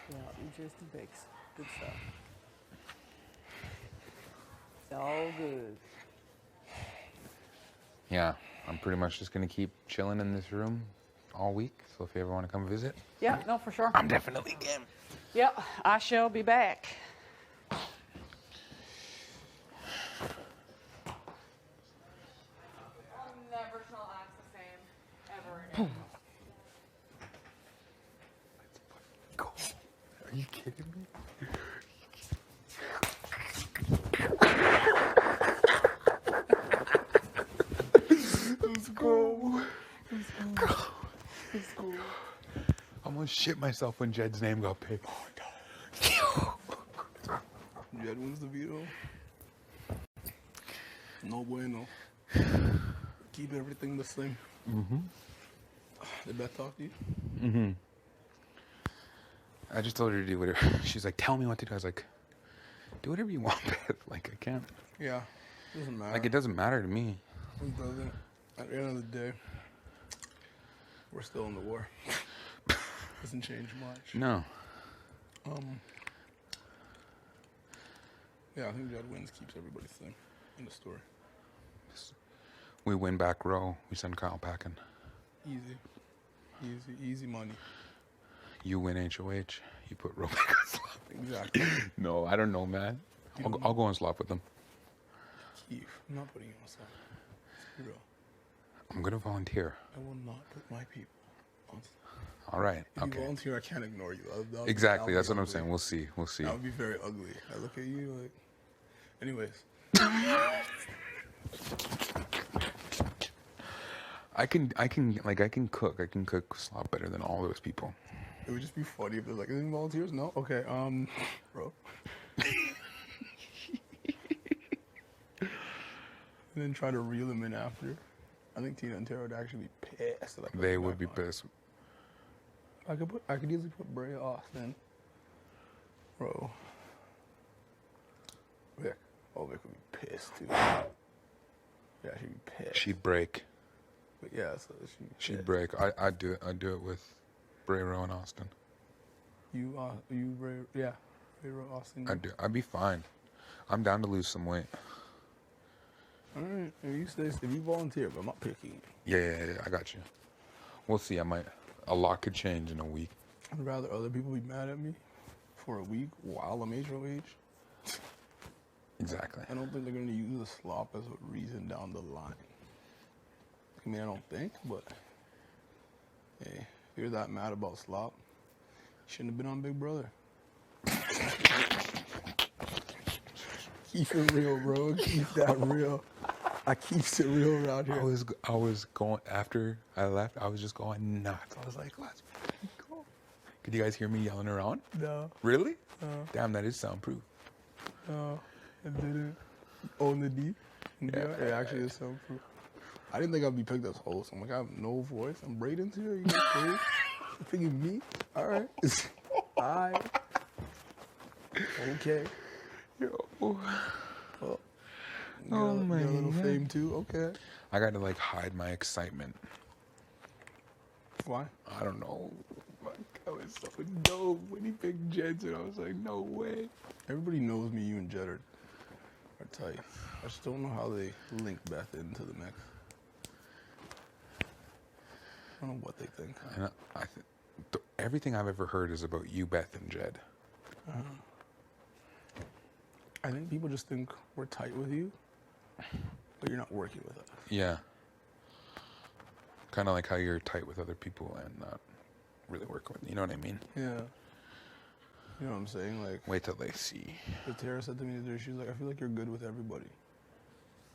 Yeah, just the bakes. Good stuff. It's all good. Yeah, I'm pretty much just gonna keep chilling in this room all week. So if you ever want to come visit, Yeah, no, for sure. I'm definitely game. Yeah, I shall be back. Never shall act the same ever again. Go. Are you kidding me? Let's go. Let's go. I almost shit myself when Jed's name got picked. Oh my god. Jed wins the veto. No bueno. Keep everything the same. Mm-hmm. Did Beth talk to you? Mm-hmm. I just told her to do whatever. She's like, tell me what to do. I was like, do whatever you want, Beth. Like, I can't. Yeah. Doesn't matter. Like, it doesn't matter to me. It doesn't. At the end of the day, we're still in the war. Doesn't change much. No. Yeah, I think Jed wins keeps everybody same in the story. We win back row. We send Kyle packing. Easy money. You win HOH. You put row back on slop. Exactly. No, I don't know, man. I'll go on slop with them. Keith, I'm not putting you on slap. Let's be real. I'm gonna volunteer. I will not put my people on slap. All right. If Okay. you volunteer, I can't ignore you. Exactly. That's what I'm ugly. saying. We'll see. We'll see. That would be very ugly. I look at you like. Anyways. I can cook. I can cook slop better than all those people. It would just be funny if they're like, any volunteers? No? Okay, bro. And then try to reel them in after. I think Tina and Tara would actually be pissed. That I put They them would be back on. pissed. I could easily put Bray Austin. Bro. Vic. Oh, Vic would be pissed too. Yeah, she'd be pissed. She'd break. But yeah, so She'd break. I'd do it. I'd do it with Bray Rowe and Austin. You Ray, yeah, Ray Austin. I'd be fine. I'm down to lose some weight. All right, if you volunteer, but I'm not picky. Yeah, I got you. We'll see. A lot could change in a week. I'd rather other people be mad at me for a week while I'm HOH. Exactly. I don't think they're going to use the slop as a reason down the line. I mean, I don't think, but hey, if you're that mad about slop, you shouldn't have been on Big Brother. Keep it real, bro. Keep that real. I keeps it real around here. I was going after I left. I was just going nuts. I was like, let's go. Could you guys hear me yelling around? No. Really? Damn, that is soundproof. No, it didn't. On the D? Yeah, it actually is soundproof. I didn't think I'd be picked as host. I'm like, I have no voice. I'm Braden's here. You guys crazy? You thinking me? All right. Alright. Okay. Yo. Well, Oh my get a little God. fame too. Okay. I got to like hide my excitement. Why? I don't know. Like, I was so dope when he picked Jensen. I was like, no way. Everybody knows me. You and Jed are tight. I just don't know how they link Beth into the mix. I don't know what they think. And everything I've ever heard is about you, Beth, and Jed. I think people just think we're tight with you, but you're not working with us. Yeah. Kind of like how you're tight with other people and not really working with. You know what I mean? Yeah. You know what I'm saying? Like, Wait till they see. what Tara said to me today, she was like, I feel like you're good with everybody.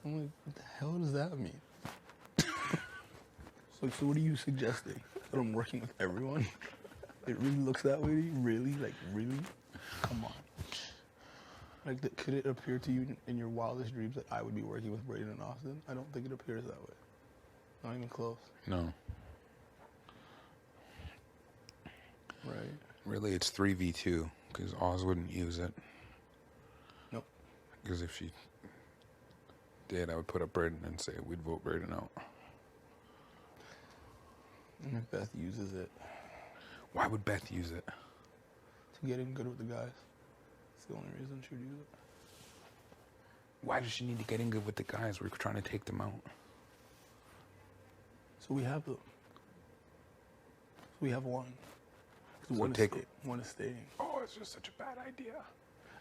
I'm like, what the hell does that mean? It's like, so what are you suggesting? That I'm working with everyone? It really looks that way to you? Really? Like, really? Come on. Like, could it appear to you in your wildest dreams that I would be working with Braden and Austin? I don't think it appears that way. Not even close. No. Right? Really, it's 3v2 because Oz wouldn't use it. Nope. Because if she did, I would put up Braden and say we'd vote Braden out. And if Beth uses it Why would Beth use it? To get in good with the guys. It's the only reason she would use it. Why does she need to get in good with the guys? We're trying to take them out. So we have them. We have one. So One is staying. Oh, it's just such a bad idea.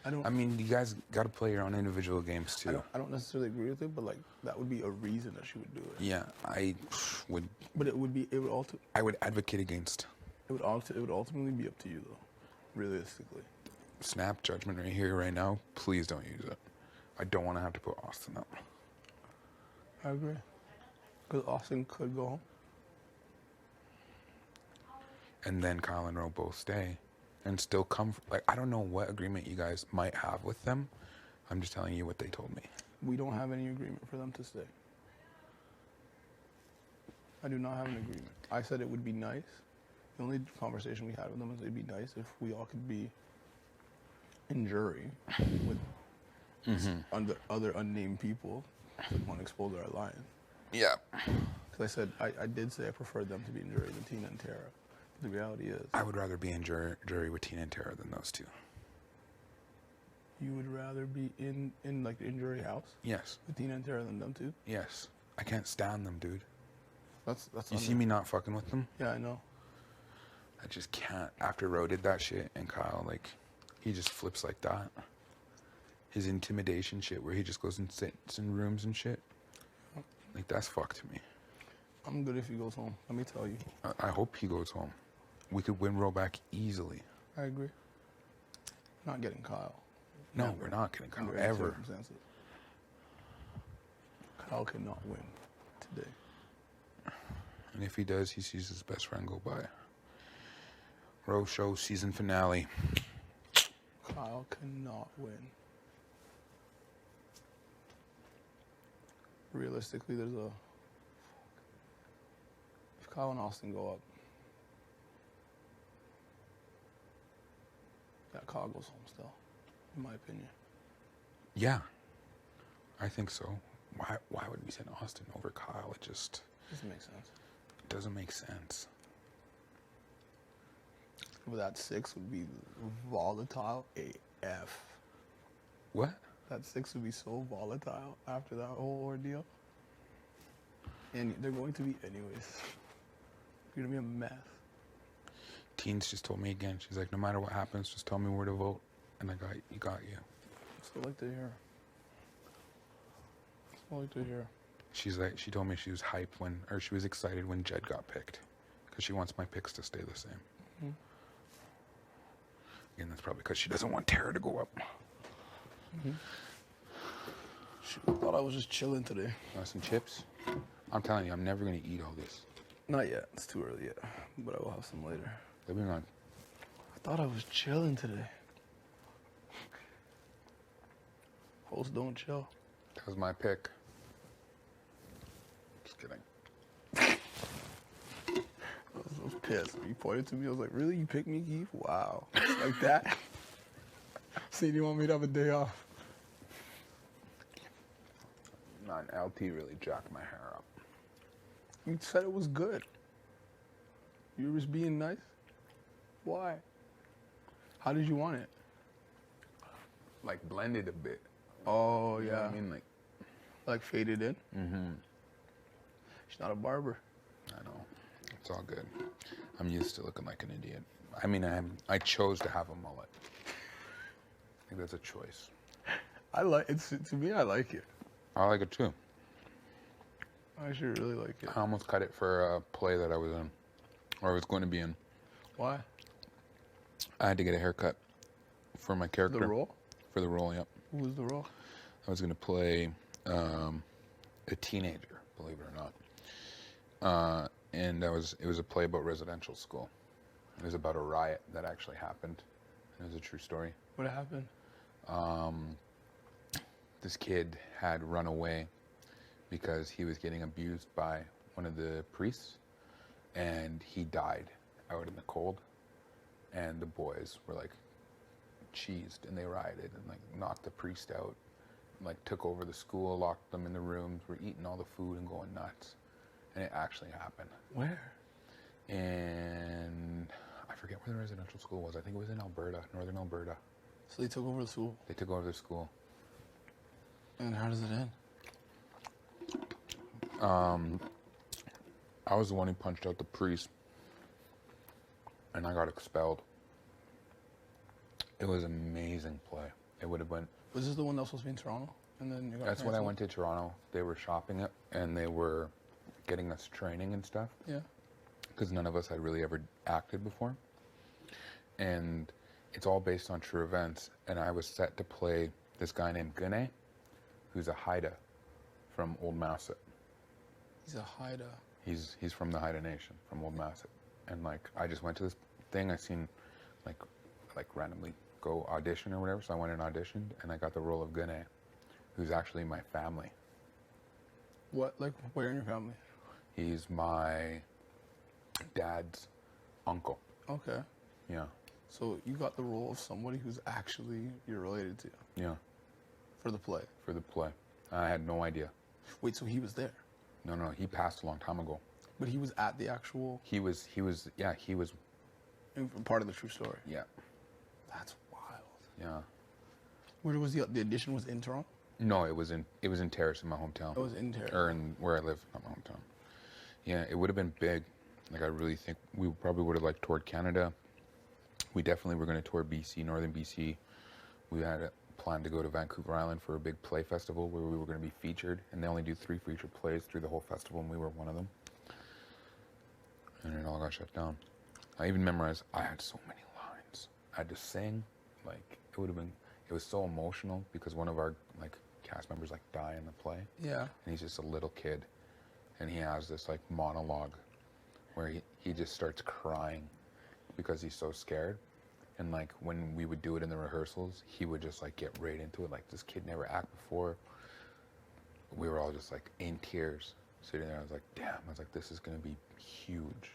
I mean, you guys got to play your own individual games too. I don't necessarily agree with it, but like that would be a reason that she would do it. Yeah, I would. But I would advocate against. It would ultimately be up to you though, realistically. Snap judgment right here, right now. Please don't use it. I don't want to have to put Austin up. I agree. Because Austin could go home. And then Kyle and Ro both stay. And still come. Like, I don't know what agreement you guys might have with them. I'm just telling you what they told me. We don't have any agreement for them to stay. I do not have an agreement. I said it would be nice. The only conversation we had with them was it'd be nice if we all could be in jury with other unnamed people that want to expose our alliance. Yeah. Because I said, I did say I preferred them to be in jury than Tina and Tara. The reality is... I would rather be in jury with Tina and Tara than those two. You would rather be in like the jury house? Yes. With Tina and Tara than them two? Yes. I can't stand them, dude. That's You see me not fucking with them? Yeah, I know. I just can't. After Ro did that shit and Kyle, like, he just flips like that. His intimidation shit where he just goes and sits in rooms and shit. Like, that's fucked to me. I'm good if he goes home. Let me tell you. I hope he goes home. We could win Ro back easily. I agree. Not getting Kyle. No, Never. we're not getting Kyle, Under any ever. circumstances. Kyle cannot win today. And if he does, he sees his best friend go by. Ro show season finale. Kyle cannot win. Realistically, there's a... If Kyle and Austin go up, that Kyle goes home still, in my opinion. Yeah, I think so. Why would we send Austin over Kyle? It just Doesn't make sense. doesn't make sense. But that 6 would be volatile AF. What? That 6 would be so volatile after that whole ordeal. And they're going to be anyways. You're going to be a mess. Teens just told me again. She's like, no matter what happens, just tell me where to vote, and I got you. That's what I like to hear. That's what I like to hear. She's like, she told me she was hyped she was excited when Jed got picked, because she wants my picks to stay the same. Mm-hmm. Again, that's probably because she doesn't want Tara to go up. Mm-hmm. Shoot, I thought I was just chilling today. Want some chips? I'm telling you, I'm never gonna eat all this. Not yet. It's too early yet. But I will have some later. Living on. I thought I was chilling today. Hosts don't chill. That was my pick. Just kidding. I was pissed. He pointed to me. I was like, really? You picked me, Keith? Wow. Just like that? See, you want me to have a day off? Not LT really jacked my hair up. You said it was good. You were just being nice? Why? How did you want it? Like blended a bit. Oh, You yeah. know what I mean? Like faded in? Mm-hmm. She's not a barber. I know. It's all good. I'm used to looking like an idiot. I mean, I chose to have a mullet. I think that's a choice. I like it. To me, I like it. I like it too. I actually really like it. I almost cut it for a play that I was in, or I was going to be in. Why? I had to get a haircut for my character. The role? For the role, yep. Who was the role? I was going to play a teenager, believe it or not. And it was a play about residential school. It was about a riot that actually happened. It was a true story. What happened? This kid had run away because he was getting abused by one of the priests, and he died out in the cold. And the boys were like cheesed, and they rioted and like knocked the priest out, like took over the school, locked them in the rooms, were eating all the food and going nuts. And it actually happened. Where? And I forget where the residential school was. I think it was in Alberta, northern Alberta. So they took over the school. They took over the school. And how does it end? I was the one who punched out the priest, and I got expelled. It was an amazing play. It would have been. Was this the one that was supposed to be in Toronto? And then you got That's when I canceled? went to Toronto. They were shopping it, and they were getting us training and stuff. Yeah. Because none of us had really ever acted before. And it's all based on true events. And I was set to play this guy named Gunne, who's a Haida from Old Masset. He's a Haida. He's from the Haida Nation, from Old Masset. And like, I just went to this thing. I seen like randomly go audition or whatever. So I went and auditioned, and I got the role of Gunne, who's actually my family. What? Like, where in your family? He's my dad's uncle. Okay. Yeah. So you got the role of somebody who's actually you're related to Yeah. for the play. For the play. I had no idea. Wait, so he was there, No, he passed a long time ago. but he was at the actual He was part of the true story. yeah. That's wild. Yeah. Where was the audition? Was in Toronto? No, it was in Terrace in my hometown. It was in Terrace. Or in where I live, not my hometown. Yeah, it would have been big. Like, I really think we probably would have like toured Canada. We definitely were going to tour BC, northern BC. We had a plan to go to Vancouver Island for a big play festival where we were going to be featured, and they only do 3 featured plays through the whole festival, and we were one of them. And it all got shut down. I even memorized, I had so many lines. I had to sing, like, it was so emotional because one of our, like, cast members, like, die in the play. Yeah. And he's just a little kid, and he has this, like, monologue where he just starts crying because he's so scared. And like when we would do it in the rehearsals, he would just like get right into it. Like, this kid never acted before. We were all just like in tears sitting there. I was like, damn. I was like, this is gonna be huge.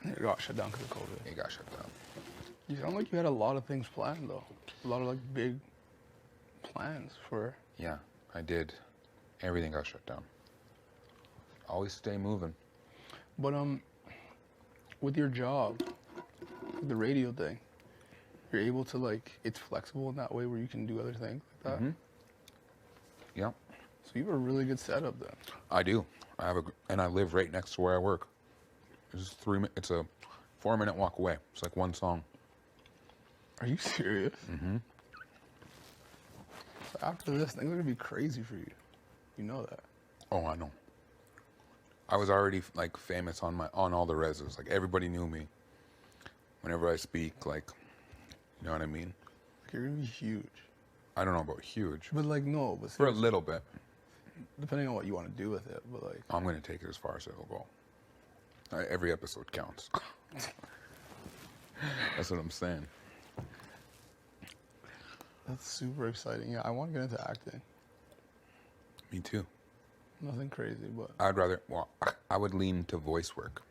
It got shut down because of COVID. It got shut down. You sound like you had a lot of things planned though. A lot of like big plans for. Yeah, I did. Everything got shut down. Always stay moving. But with your job, the radio thing, you're able to like, it's flexible in that way where you can do other things like that. Mm-hmm. Yeah, So you have a really good setup then. I do. And I live right next to where I work. It's a 4-minute walk away. It's like one song. Are you serious? Mm-hmm. So after this, things are gonna be crazy for you. You know that. Oh, I know. I was already like famous on all the reses. Like, everybody knew me. Whenever I speak, like, you know what I mean? Like, you're gonna be huge. I don't know about huge. But like, no, but For a seriously, little bit. depending on what you want to do with it, but like, I'm going to take it as far as it'll go. Every episode counts. That's what I'm saying. that's super exciting. Yeah, I want to get into acting. Me too. Nothing crazy, but I would lean to voice work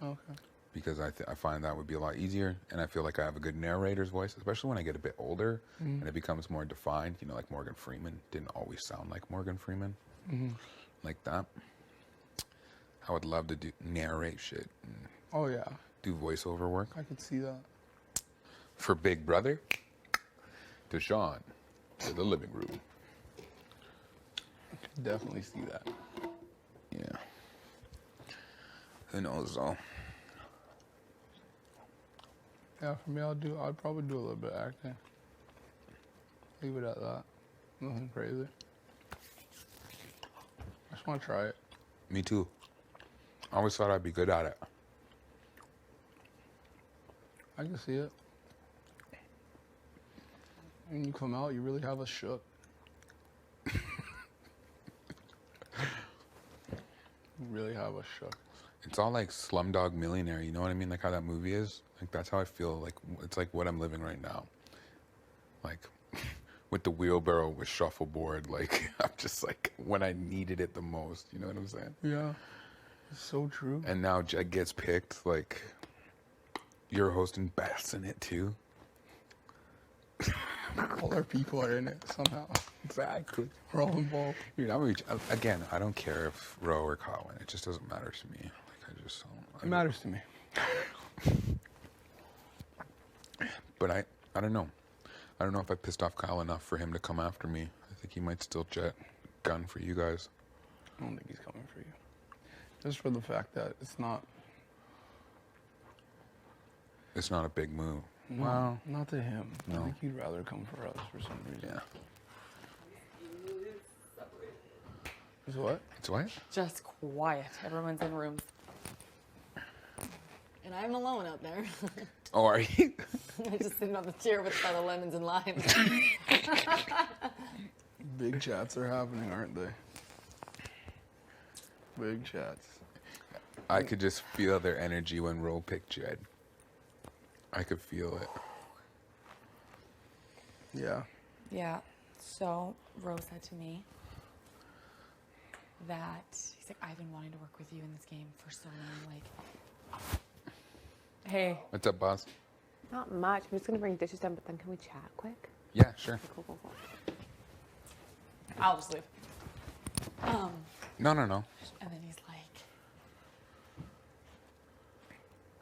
okay. because I find that would be a lot easier, and I feel like I have a good narrator's voice, especially when I get a bit older and it becomes more defined. You know, like Morgan Freeman didn't always sound like Morgan Freeman, like that. I would love to narrate shit and Oh yeah, do voiceover work. I could see that. For Big Brother, to Sean, to the living room. I could definitely see that. Yeah. Who knows though? Yeah, for me, I'd probably do a little bit of acting. Leave it at that. Nothing crazy. I just want to try it. Me too. I always thought I'd be good at it. I can see it. When you come out, you really have us shook. You really have us shook. It's all like Slumdog Millionaire, you know what I mean? Like how that movie is. Like, that's how I feel. Like, it's like what I'm living right now. Like, with the wheelbarrow with shuffleboard. Like, I'm just like when I needed it the most. You know what I'm saying? Yeah, it's so true. And now Jed gets picked. Like, you're hosting Best in it too. All our people are in it somehow. Exactly. We're all involved. Dude, again, I don't care if Roe or Kyle win. It just doesn't matter to me. Like, I just don't. It matters to me. But I don't know. I don't know if I pissed off Kyle enough for him to come after me. I think he might still jet gun for you guys. I don't think he's coming for you. Just for the fact that it's not. It's not a big move. No, Wow. not to him. No. I think he'd rather come for us for some reason. Yeah. It's what? It's what? Just quiet. Everyone's in rooms. And I'm alone out there. Oh, are you? I'm just sitting on the chair with a lot of lemons and limes. Big chats are happening, aren't they? Big chats. I could just feel their energy when Ro picked Jed. I could feel it. Yeah. Yeah. So Rose said to me that he's like, I've been wanting to work with you in this game for so long. Like, hey. What's up, boss? Not much. I'm just gonna bring dishes down, but then can we chat quick? Yeah, sure. Cool. I'll just leave. No. And then he's like,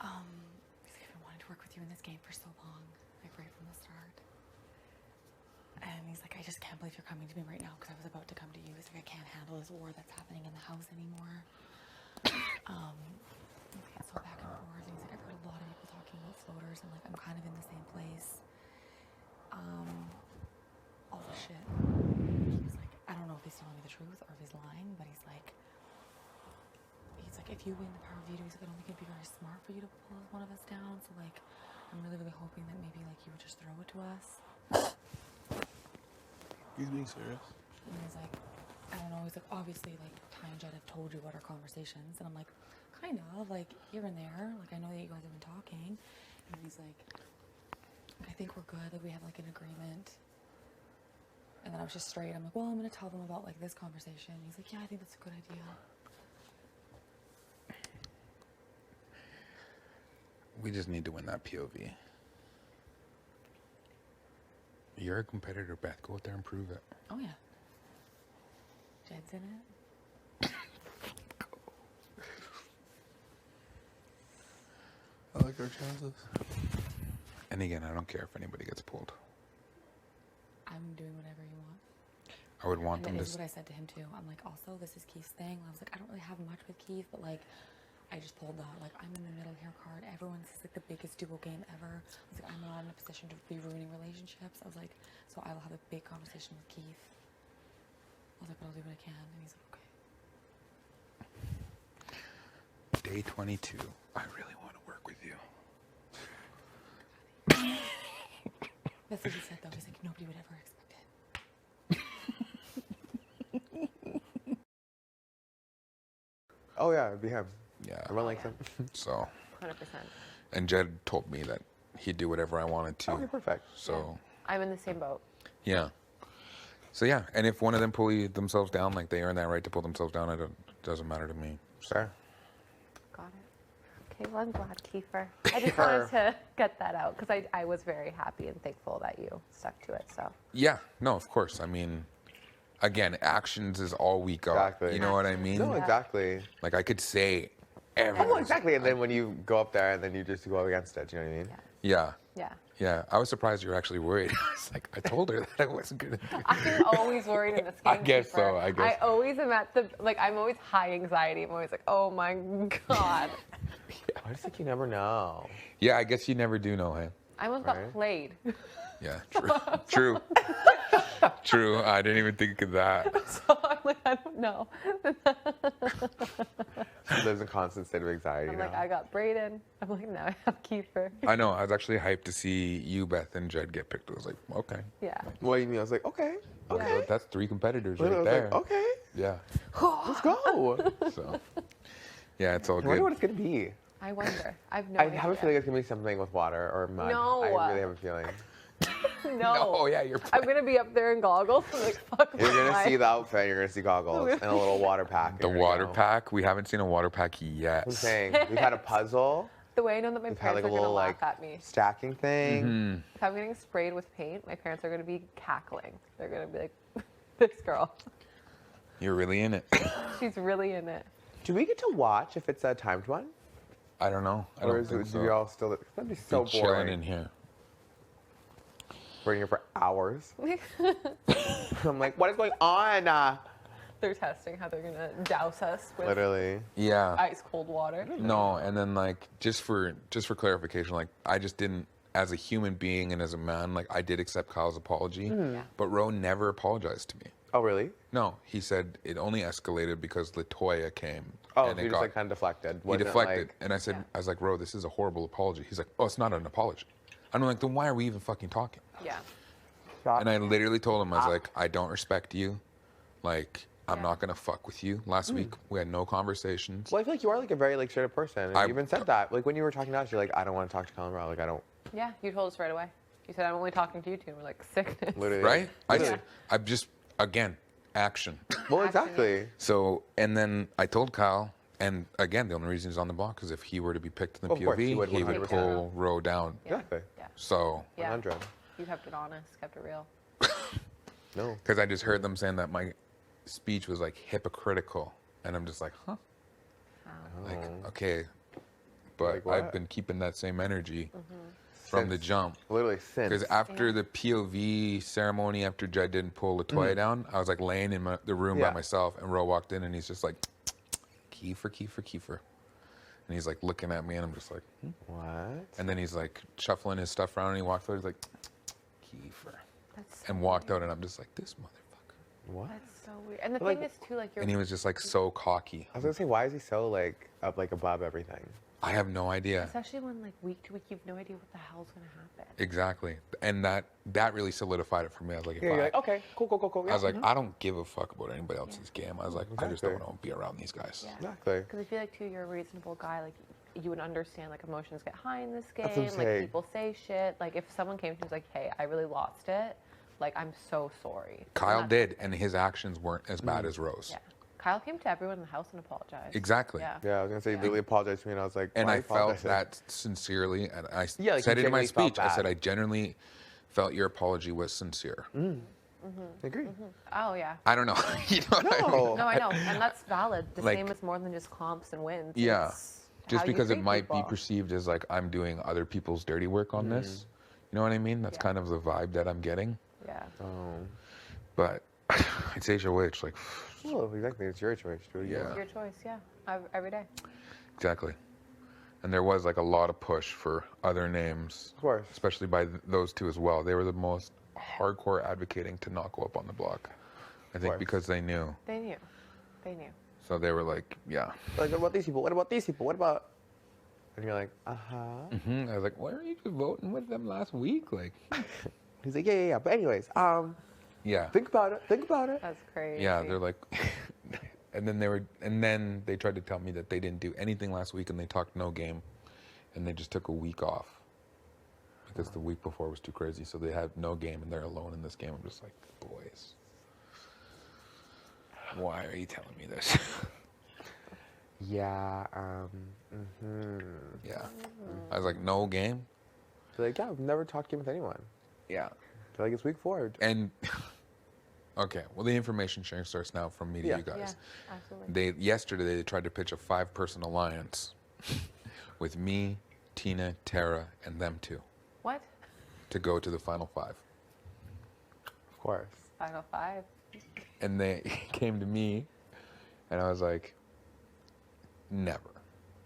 I've been wanting to work with you in this game for so long, like right from the start. And he's like, I just can't believe you're coming to me right now because I was about to come to you. He's like, I can't handle this war that's happening in the house anymore. He's getting so back and forth. And he's like, I've heard a lot of people talking about floaters, and like I'm kind of in the same place. All this shit. He's like, I don't know if he's telling me the truth or if he's lying, but he's like, if you win the power veto, he's like, I don't think it'd be very smart for you to pull one of us down. So like, I'm really, really hoping that maybe like you would just throw it to us. He's being serious. And he's like, I don't know. He's like, obviously, like Ty and Jed have told you about our conversations, and I'm like, kind of like here and there. Like I know that you guys have been talking, and he's like, I think we're good. Like we have like an agreement. And then I was just straight. I'm like, well, I'm gonna tell them about like this conversation. He's like, yeah, I think that's a good idea. We just need to win that POV. You're a competitor, Beth. Go out there and prove it. Oh yeah. Jed's in it. I like our chances. And again, I don't care if anybody gets pulled. I'm doing whatever you want. I would want And them that to. is what I said to him too. I'm like, also, this is Keith's thing. I was like, I don't really have much with Keith, but like, I just pulled that. Like, I'm in the middle here card. Everyone's is like the biggest duo game ever. I was like, I'm not in a position to be ruining relationships. I was like, so I will have a big conversation with Keith. I was like, but I'll do what I can. And he's like, okay. Day 22. I really want to work with you. That's what he said though. He's like, nobody would ever expect it. Oh yeah, it'd be him. Yeah. Everyone likes him. So. 100%. And Jed told me that he'd do whatever I wanted to. Okay, perfect. So. I'm in the same boat. Yeah. So yeah, and if one of them pull themselves down, like they earn that right to pull themselves down, it doesn't matter to me. Sure. Got it. Okay, well, I'm glad, Kiefer. I just wanted to get that out because I was very happy and thankful that you stuck to it. So. Yeah. No, of course. I mean, again, actions is all we got. Exactly. You know what I mean? No, exactly. Like I could say everything. Oh, exactly. And then when you go up there and then you just go against it, do you know what I mean? Yeah. Yeah. Yeah. I was surprised you were actually worried. I was like, I told her that I wasn't gonna do it. I'm always worried in this game. I guess so, Kiefer. I guess. I always am at the, like, I'm always high anxiety. I'm always like, oh my God. I just think you never know. Yeah, I guess you never do know, hey? I almost Right. got played. Yeah, true. True. I didn't even think of that. So I'm like, I don't know. She lives in constant state of anxiety I'm now. like, I got Brayden. I'm like, now I have Kiefer. I know. I was actually hyped to see you, Beth, and Jed get picked. I was like, okay. Yeah. What do you mean? I was like, okay. Okay. So that's 3 competitors Literally, right I there. was like, okay, Yeah. let's go. So, yeah, it's all I wonder what good. it's gonna be. I wonder. I have no I idea. have a feeling it's gonna be something with water or mud. No. I really have a feeling. No. Oh, yeah, you're I'm going to be up there in goggles. I'm like, fuck You're my gonna life. see the outfit. You're gonna see goggles and a little water pack. The and you're water gonna go. pack. We haven't seen a water pack yet. I'm saying we've had a puzzle. The way I know that my We've had parents like a are going to little laugh like at me. stacking thing. Hmm. If I'm getting sprayed with paint, my parents are going to be cackling. They're going to be like, this girl, You're really in it. she's really in it. Do we get to watch if it's a timed one? I don't know. I Or don't is think it, so. do we all still? That'd be so Be chilling boring. in here. We're in here for hours. I'm like, what is going on? They're testing how they're gonna douse us with Literally. Yeah. ice cold water. No, and then like just for clarification, like I just didn't, as a human being and as a man, like I did accept Kyle's apology, Yeah. but Ro never apologized to me. Oh, really? No, he said it only escalated because Latoya came. Oh, and so you just like kind of deflected. he Wasn't deflected, like- and I said, Yeah. I was like, Ro, this is a horrible apology. He's like, oh, it's not an apology. I'm like, then why are we even fucking talking? Yeah. And I literally told him, I was like, I don't respect you. Like, I'm Yeah. not gonna fuck with you. Last week we had no conversations. Well, I feel like you are like a very like straight up person. And I- you even said that. Like when you were talking to us, you're like, I don't want to talk to Colin Rowe. Like I don't. Yeah, you told us right away. You said, I'm only talking to you two. And we're like, sickness. Literally. Right? Literally. I've just, again, action. Well, Action, exactly. So, and then I told Kyle, and again, the only reason he's on the block is if he were to be picked in the Of course, he POV, would he would 100%. pull Ro down. Yeah. Exactly. Yeah. So, Yeah. 100. You kept it honest, kept it real. No. because I just heard them saying that my speech was like hypocritical, and I'm just like, huh? Like, okay, but Like what? I've been keeping that same energy from the Since- jump. Literally since. Because after Yeah. the POV ceremony, after Jed didn't pull Latoya down, I was like laying in the room by Yeah. myself, and Ro walked in, and he's just like, Kiefer, Kiefer, Kiefer. And he's like looking at me, and I'm just like, What? and then he's like shuffling his stuff around, and he walked out, he's like, Kiefer. That's so And walked weird. out, and I'm just like, this motherfucker. What? That's so weird. And the But, like- thing is, too, like, you're. And he was just like so cocky. I was gonna say, why is he so like up like above everything? I have no idea. Especially when, like, week to week, you have no idea what the hell's going to happen. Exactly. And that really solidified it for me. I was like, if Yeah, you're I, like, okay, cool. I was like, I don't give a fuck about anybody else's game. I was like, I just don't Exactly. want to be around these guys. Yeah. Exactly. Because I feel like, too, you're a reasonable guy. Like, you would understand, like, emotions get high in this game. That's what I'm Like, saying. people say shit. Like, if someone came to me and was like, hey, I really lost it, like, I'm so sorry. And Kyle that's- did, and his actions weren't as bad as Rose. Yeah. Kyle came to everyone in the house and apologized. Exactly. Yeah. Yeah, I was gonna say, he literally apologized to me, and I was like, And why I you felt apologizing? that sincerely, and I Yeah, like, said you it in my genuinely felt speech. I said bad. I genuinely felt your apology was sincere. I agree. Oh, yeah. I don't know. You know what I mean? No. No, I know. And that's valid. The Like- same is more than just comps and wins. Yeah. It's Just how you because it treat might be people. perceived as like I'm doing other people's dirty work on this. You know what I mean? That's Yeah. kind of the vibe that I'm getting. Yeah. Oh. But it's HOH, like, Well, exactly. It's your choice. Do what you Yeah. want. Your choice, yeah. Every day. exactly. And there was like a lot of push for other names, Of course. especially by those two as well. They were the most hardcore advocating to not go up on the block. I think course. because they knew. They knew. They knew. So they were like, yeah. Like, what about these people? What about these people? What about? And you're like, I was like, why are you just voting with them last week? Like, He's like, yeah. But anyways, yeah. think about it. Think about it. That's crazy. Yeah, they're like, and then they tried to tell me that they didn't do anything last week and they talked no game, and they just took a week off because the week before was too crazy. So they had no game and they're alone in this game. I'm just like, boys, why are you telling me this? Yeah. Yeah, I was like, no game. They're like, yeah, I've never talked game with anyone. Yeah, They're like, it's week 4. and okay, well the information sharing starts now from me to Yeah. you guys. Yeah, absolutely. Yesterday they tried to pitch a 5-person alliance with me, Tina, Tara, and them two What? to go to the final 5. Of course. 505. And they came to me, and I was like, never.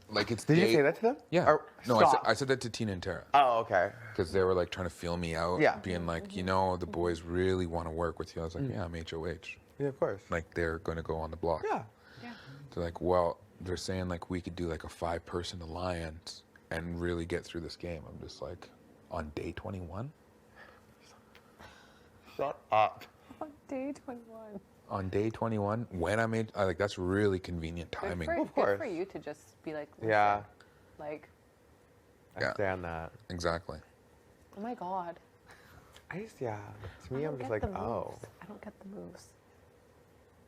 Like it's. Did you day- say that to them? Yeah. Or, No, stop. I said that to Tina and Tara Oh, okay. because they were like trying to feel me out. Yeah. Being like, you know, the boys really want to work with you. I was like, yeah, I'm HOH. Yeah, of course. Like they're going to go on the block. Yeah. Yeah. They're like, well, they're saying like we could do like a 5-person alliance and really get through this game. I'm just like, on day 21? Shut up. On day 21. On day 21, when I made, I like that's really convenient Good timing. for, Of good for course. you to just be like, listen, Yeah. like, I Yeah. stand that. Exactly. oh my God. I just, yeah. To I me, don't I'm just get like, the oh. moves. I don't get the moves.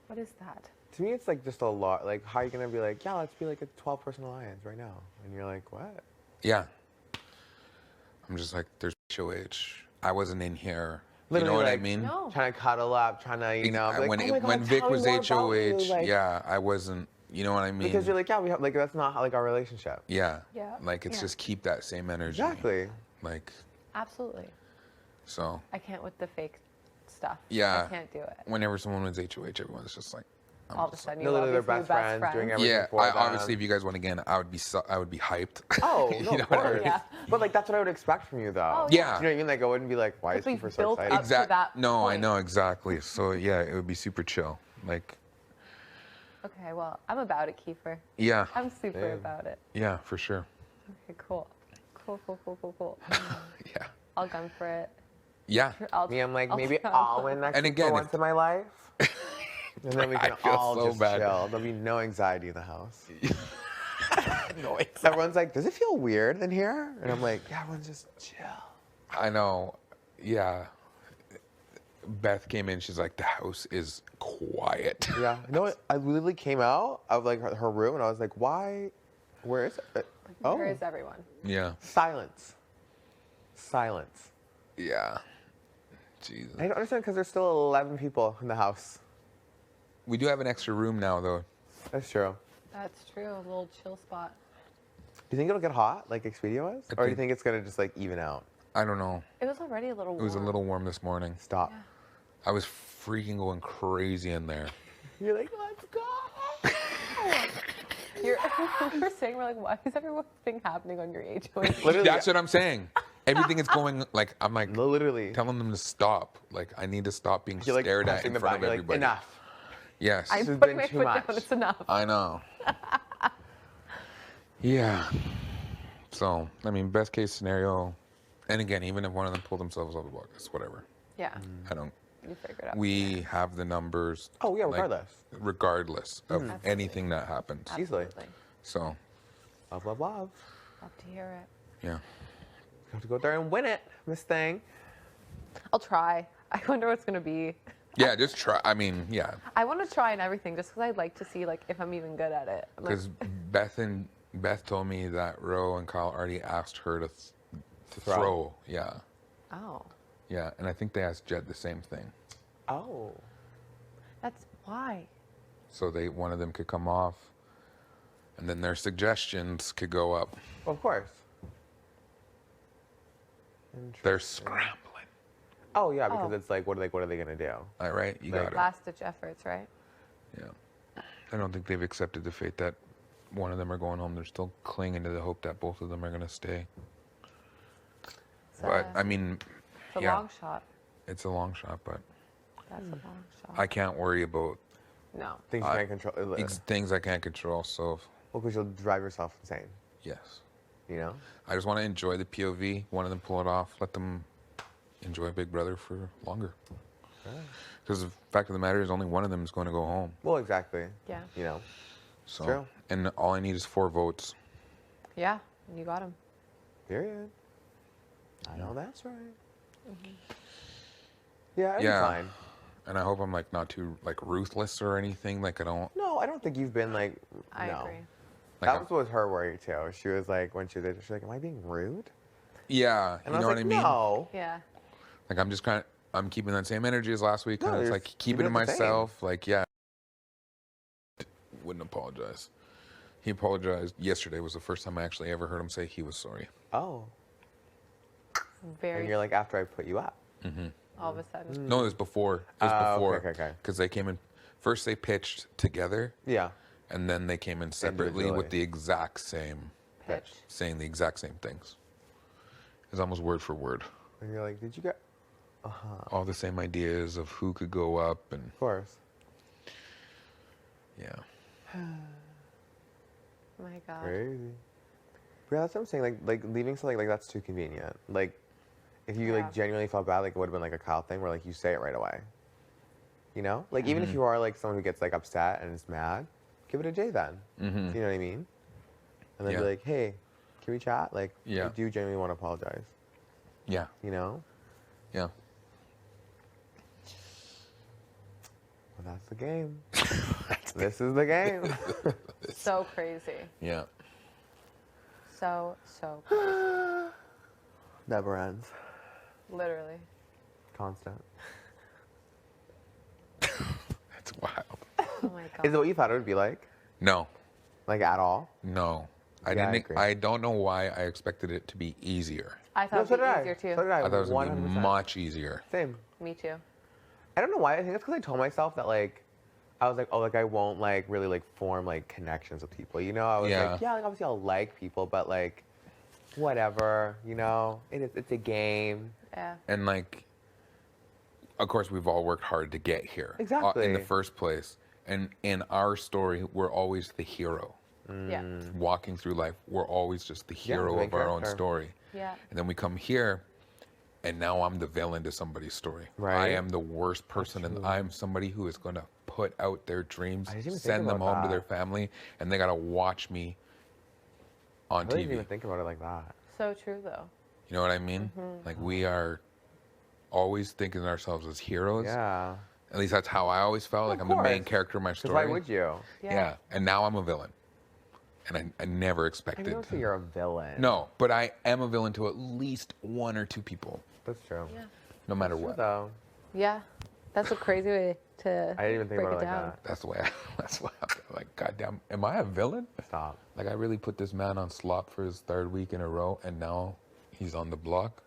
What is that? To me, it's like just a lot. Like, how are you gonna be like, yeah, let's be like a 12-person alliance right now? And you're like, what? Yeah. I'm just like, there's HOH. I wasn't in here. You Literally, know what I like, mean? No. Trying to cuddle up, trying to, you know, be like, when oh my God, when Vic tell me was more about HOH, you," like- yeah, I wasn't. You know what I mean? Because you're like, yeah, we have like that's not like our relationship. yeah. Yeah. Like it's Yeah. just keep that same energy. Exactly. Like Absolutely. So I can't with the fake stuff. Yeah. I can't do it. whenever someone wins HOH, everyone's just like, I'm All of a just like, sudden, No, you literally, they're obviously best friends, doing everything yeah. for them. Obviously, if you guys won again, I would be hyped. Oh, You no, know of what I course. mean? Yeah. But like that's what I would expect from you, though. Oh, Yeah. You know what I mean? Like I wouldn't be like, why is Because Kiefer we've so built excited? up to that No, I point. know exactly. So yeah, it would be super chill. Like, Okay, well, I'm about it, Kiefer. yeah, I'm super Same. about it. yeah, for sure. Okay, cool. Cool. Yeah, I'll gun for it. yeah. Me, I'm like, I'll maybe try. I'll win next And week again, for once in my life. And then we I can feel all so just bad. chill. There'll be no anxiety in the house. No, Everyone's like, does it feel weird in here? And I'm like, yeah, everyone's just chill. I know. Yeah. Beth came in. She's like, the house is quiet. Yeah. You know what? I literally came out of like her room and I was like, why? Where is it? Oh, Where is everyone? Yeah. silence. Silence. Yeah. Jesus. I don't understand because there's still 11 people in the house. We do have an extra room now, though. That's true. That's true. A little chill spot. Do you think it'll get hot like Expedia was? I Or do you think- think it's going to just like even out? I don't know. It was already a little warm. It was a little warm this morning. Stop. Yeah. I was freaking going crazy in there. You're like, let's go. We're saying, we're like, why is everything happening on your HOH? Literally. That's what I'm saying. Everything is going like I'm like No, literally. telling them to stop. Like I need to stop being You're like stared at pressing in the front of button. You're everybody. like, enough. Yes. I'm This has putting been my too foot much. down. It's enough. I know. Yeah. So, I mean, best case scenario, and again, even if one of them pulled themselves out of the it's whatever. Yeah. I don't. You figured out. We have the numbers. Oh, yeah, like, regardless. regardless of Absolutely. anything that happens. Easily. Absolutely. So, Love, love, love. Love to hear it. yeah. You have to go there and win it, Miss Thing. I'll try. I wonder what it's gonna be. Yeah, just try. I mean, yeah. I want to try and everything just because I'd like to see like if I'm even good at it. I'm like, Because Beth told me that Ro and Kyle already asked her to Throw. throw. Yeah. oh, Yeah. And I think they asked Jed the same thing. Oh. that's why. So one of them could come off, and then their suggestions could go up. Of course. They're scrambling. Oh, yeah, because Oh. it's like, what are they going to do? All right, you Like got it. Last ditch efforts, right? Yeah. I don't think they've accepted the fate that one of them are going home. They're still clinging to the hope that both of them are going to stay. It's But a, I mean, it's a yeah, long shot. it's a long shot, but That's a long shot. I can't worry about no. Things you can't control. things I can't control. So, Well, because you'll drive yourself insane, yes. you know? I just want to enjoy the POV. One of them pull it off. Let them enjoy Big Brother for longer. Because the fact of the matter is, only one of them is going to go home. Well, exactly. Yeah. You know? So, True. and all I need is 4 votes. Yeah. You got him. Period. I know that's right. Yeah, it'll Yeah. be fine. And I hope I'm like not too like ruthless or anything. Like I don't. No, I don't think you've been like, I no. agree. Like That was her worry too. She was like, when she did it, she's like, am I being rude? yeah, And you I was know like, what I mean. no. Yeah. Like I'm keeping that same energy as last week. No, Kind of you're like keeping keeping it it the same. myself. Like yeah. Wouldn't apologize. He apologized yesterday. Was the first time I actually ever heard him say he was sorry. Oh. Very. And you're like, after I put you up. all of a sudden. No, it was before. It was Oh, before. okay. Because they came in. First they pitched together, Yeah. and then they came in separately Individually. with the exact same, Pitch. saying the exact same things. It's almost word for word. And you're like, did you get? All the same ideas of who could go up and Of course. yeah. My God. Crazy. But yeah, that's what I'm saying. Like leaving something like that's too convenient. Like, if you Yeah. like genuinely felt bad, like it would have been like a Kyle thing where like you say it right away. You know, like even if you are like someone who gets like upset and is mad, give it a J then. You know what I mean? And then Yeah. be like, hey, can we chat? Like, Yeah. I do genuinely want to apologize. Yeah. You know? Yeah. Well, that's the game. This is the game. So crazy. Yeah. So Never ends. literally. Constant. That's wild. Oh my God. Is it what you thought it would be like? No. Like at all? No. I Yeah, I didn't. agree. I don't know why I expected it to be easier. I No, thought so it'd did be I. easier too. So did I. I thought it was gonna be 100%. much easier. Same. Me too. I don't know why. I think it's because I told myself that like, I was like, oh, like I won't like really like form like connections with people. You know, I was Yeah. like, yeah, like obviously I'll like people, but like, whatever. You know, it's a game. Yeah. And like, of course, we've all worked hard to get here. Exactly. In the first place. And in our story, we're always the hero. Yeah. Walking through life, we're always just the Yeah, hero the main of our own character. story. Yeah. And then we come here, and now I'm the villain to somebody's story. I Right. am the worst person, and I'm somebody who is going to put out their dreams, I didn't even think send them about home to that. their family, and they got to watch me on I really TV. didn't even think about it like that. So true though. You know what I mean? Like, we are always thinking of ourselves as heroes. Yeah. At least that's how I always felt. Like, Of I'm the main course. character of my Because story. why would you? Yeah. And now I'm a villain. And I never I expected. don't say you're a villain. No, but I am a villain to at least one or two people, That's true. Yeah. no matter True, what. though. Yeah. That's a crazy way to I didn't even think break about it it like down. that. That's the way. That's why I'm like, goddamn, am I a villain? Stop. Like, I really put this man on slop for his third week in a row, and now he's on the block.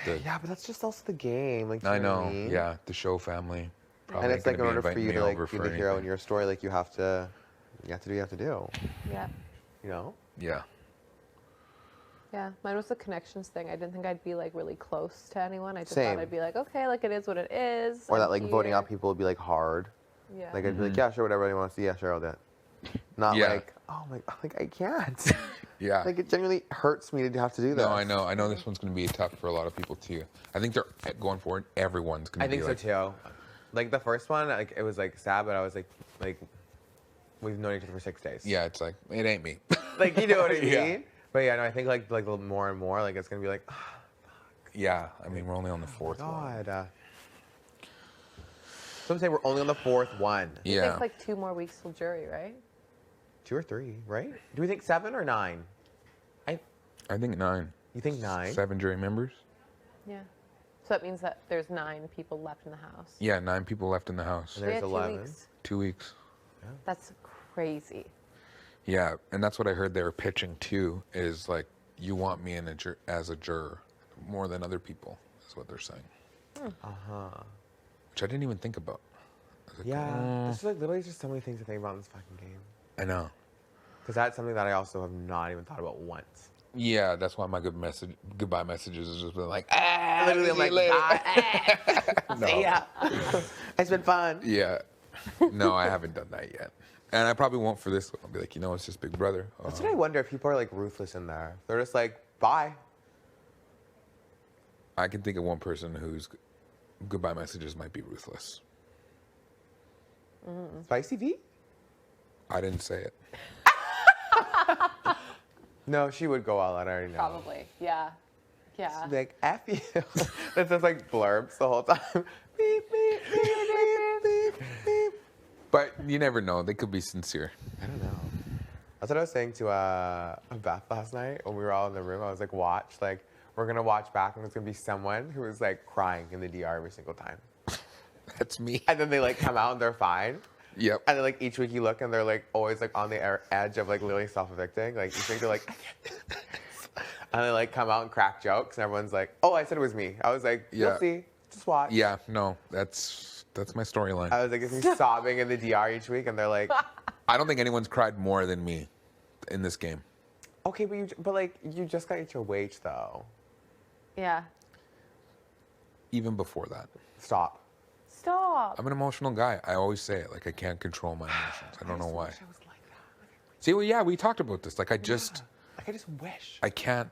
Yeah, but that's just also the game. Like, you I know what know. I mean? Yeah, the show family. Probably And ain't it's like in gonna be order for inviting you me to like over be for the hero in anything. your story, like you have to do what you have to do. Yeah. You know? Yeah. Yeah. Mine was the connections thing. I didn't think I'd be like really close to anyone. I just Same. thought I'd be like, okay, like it is what it is. Or I'm that like voting here. out people would be like hard. Yeah. Like I'd be like, yeah, sure, whatever you want to see, yeah, sure, I'll do it. Not Yeah. like, oh my, like I can't. Yeah. Like it genuinely hurts me to have to do that. No, I know. I know this one's going to be tough for a lot of people too. I think they're going forward. Everyone's going I to be think like, so too. Like the first one, like it was like sad, but I was like we've known each other for 6 days. yeah, it's like, it ain't me. Like you know what I mean? Yeah. But yeah, no, I think like the more and more, like it's gonna be like, oh, Yeah, I mean, we're only on the fourth one. God. So I'm saying we're only on the fourth one. It Yeah. takes like 2 more weeks till jury, right? 2 or 3, right? Do we think 7 or 9? I think 9. You think 9? 7 jury members? Yeah. So that means that there's 9 people left in the house. Yeah, 9 people left in the house. And We there's had 2 11. weeks. 2 weeks. That's crazy. Yeah, and that's what I heard they were pitching too, is like, you want me in as a juror more than other people, is what they're saying. Which I didn't even think about. I was like, Yeah. "Oh." There's like literally just so many things to think about in this fucking game. I know. Because that's something that I also have not even thought about once. Yeah, that's why my goodbye messages has just been like, Literally, I'm see you like, later." bye. No. See ya. It's been fun. Yeah. No, I haven't done that yet. And I probably won't for this one. I'll be like, it's just Big Brother. That's what I wonder if people are like ruthless in there. They're just like, bye. I can think of one person whose goodbye messages might be ruthless. Spicy V? I didn't say it. No, she would go all out. I already know. Probably. Yeah. Yeah. She'd be like, F you. It's just like blurbs the whole time. Beep, beep, beep, beep, beep, beep. But you never know. They could be sincere. I don't know. That's what I was saying to Beth last night when we were all in the room. I was like, watch, like, we're going to watch back and there's going to be someone who is like crying in the DR every single time. That's me. And then they like come out and they're fine. Yep. And then like each week you look and they're like always like on the edge of like literally self-evicting. Like each week they're like, and they like come out and crack jokes and everyone's like, oh, I said it was me. I was like, Yeah. you'll see, just watch. Yeah, no, that's my storyline. I was like, it's me sobbing in the DR each week and they're like, I don't think anyone's cried more than me in this game. okay, but like you just got your wage though. Yeah. Even before that. Stop. Stop. I'm an emotional guy. I always say it. Like, I can't control my emotions. I don't know why. I was like that. See, well, yeah, we talked about this. Like, I just wish. I can't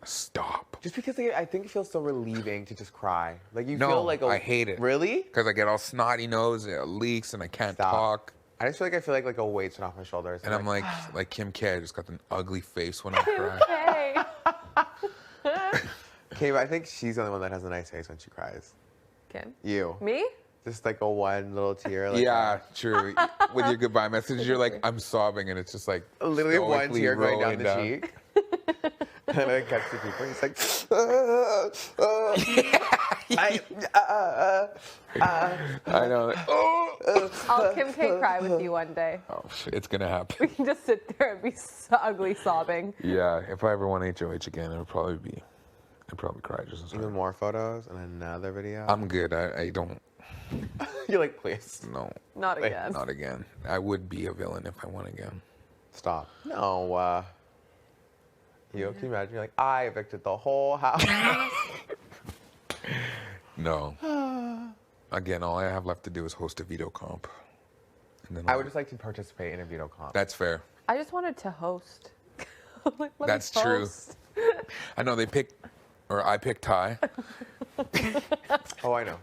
stop. Just because like, I think it feels so relieving to just cry. Like you No, feel like I hate it. Really? Because I get all snotty nose, it leaks, and I can't Stop. talk. I just feel like a weight's been off my shoulders. And I'm like Kim K, I just got an ugly face when I cry. Okay. okay, but I think she's the only one that has a nice face when she cries. Kim? You. Me? Just like a one little tear. Like Yeah, true. With your goodbye message, you're like, I'm sobbing, and it's just like literally one stoically tear going down rolling the cheek. And I catch the people, and it's like, I know. Like, oh, I'll Kim K cry with you one day. oh, it's gonna happen. We can just sit there and be so ugly sobbing. Yeah, if I ever want HOH again, I'd probably cry just as Even hard. more photos and another video. I'm good. I don't. You're like, please. No, Not Wait, again. not again. I would be a villain if I won again. Stop. No. Can you imagine? You're like, I evicted the whole house. No. Again, all I have left to do is host a veto comp. And then I would just like to participate in a veto comp. That's fair. I just wanted to host. I'm like, let me That's true. host. I know I picked Ty, Oh, I know.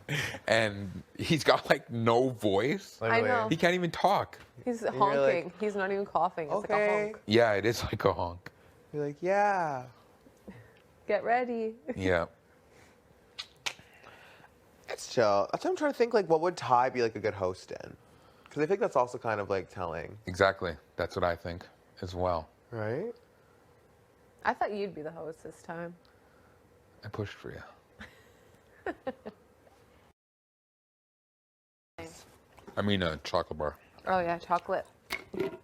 and he's got like no voice. I know. He can't even talk. He's you're honking. like, He's not even coughing. It's like a Okay. honk. Yeah, it is like a honk. You're like, yeah. Get ready. Yeah. It's chill. That's what I'm trying to think. Like, what would Ty be like a good host in? Because I think that's also kind of like telling, Exactly. That's what I think as well. right? I thought you'd be the host this time. I pushed for you. I mean, a chocolate bar. Oh yeah, chocolate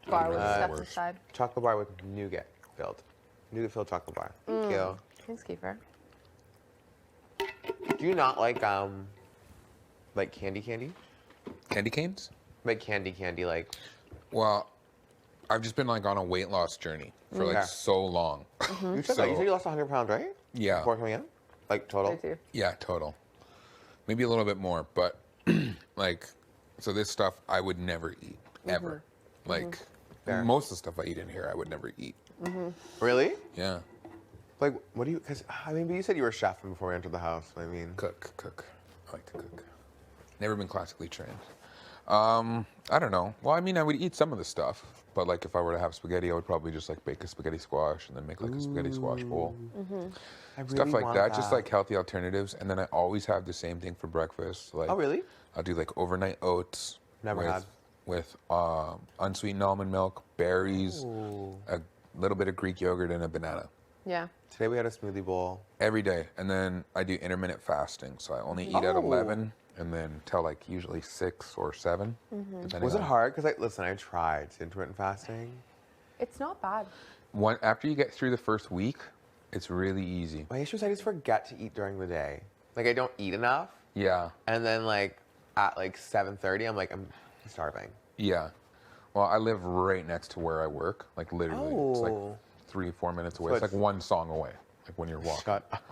bar with stuff worse. inside. Chocolate bar with nougat filled. Nougat filled chocolate bar. Thank you. Thanks, Kiefer. Do you not like candy? Candy canes? Like candy, like Well, I've just been like on a weight loss journey for like Okay. so long. you said that. You said you lost 100 pounds, right? Yeah. Before coming in? Like total? I do. Yeah, total. Maybe a little bit more, but like, so this stuff I would never eat ever. Like, Fair. most of the stuff I eat in here, I would never eat. Really? Yeah, Like, what do you? Because I mean, but you said you were chefing before we entered the house. I mean, cook. I like to cook. Never been classically trained. I don't know. Well, I mean, I would eat some of the stuff, but like if I were to have spaghetti, I would probably just like bake a spaghetti squash and then make like a spaghetti squash bowl. I really Stuff like want that, just like healthy alternatives. And then I always have the same thing for breakfast. Like, Oh, really? I'll do like overnight oats. Never with, had. With unsweetened almond milk, berries, Ooh. a little bit of Greek yogurt, and a banana. Yeah. Today we had a smoothie bowl. Every day. And then I do intermittent fasting. So I only eat at Oh. 11 and then till like usually 6 or 7. Depending Was it on- hard? Because listen, I tried intermittent fasting. It's not bad. After you get through the first week, it's really easy. My issue is I just forget to eat during the day. Like I don't eat enough, Yeah. and then like at like 7:30, I'm like I'm starving. Yeah. Well, I live right next to where I work. Like literally. It's like Oh. 3-4 minutes away. So It's like it's- one song away. Like when you're walking. Shut up.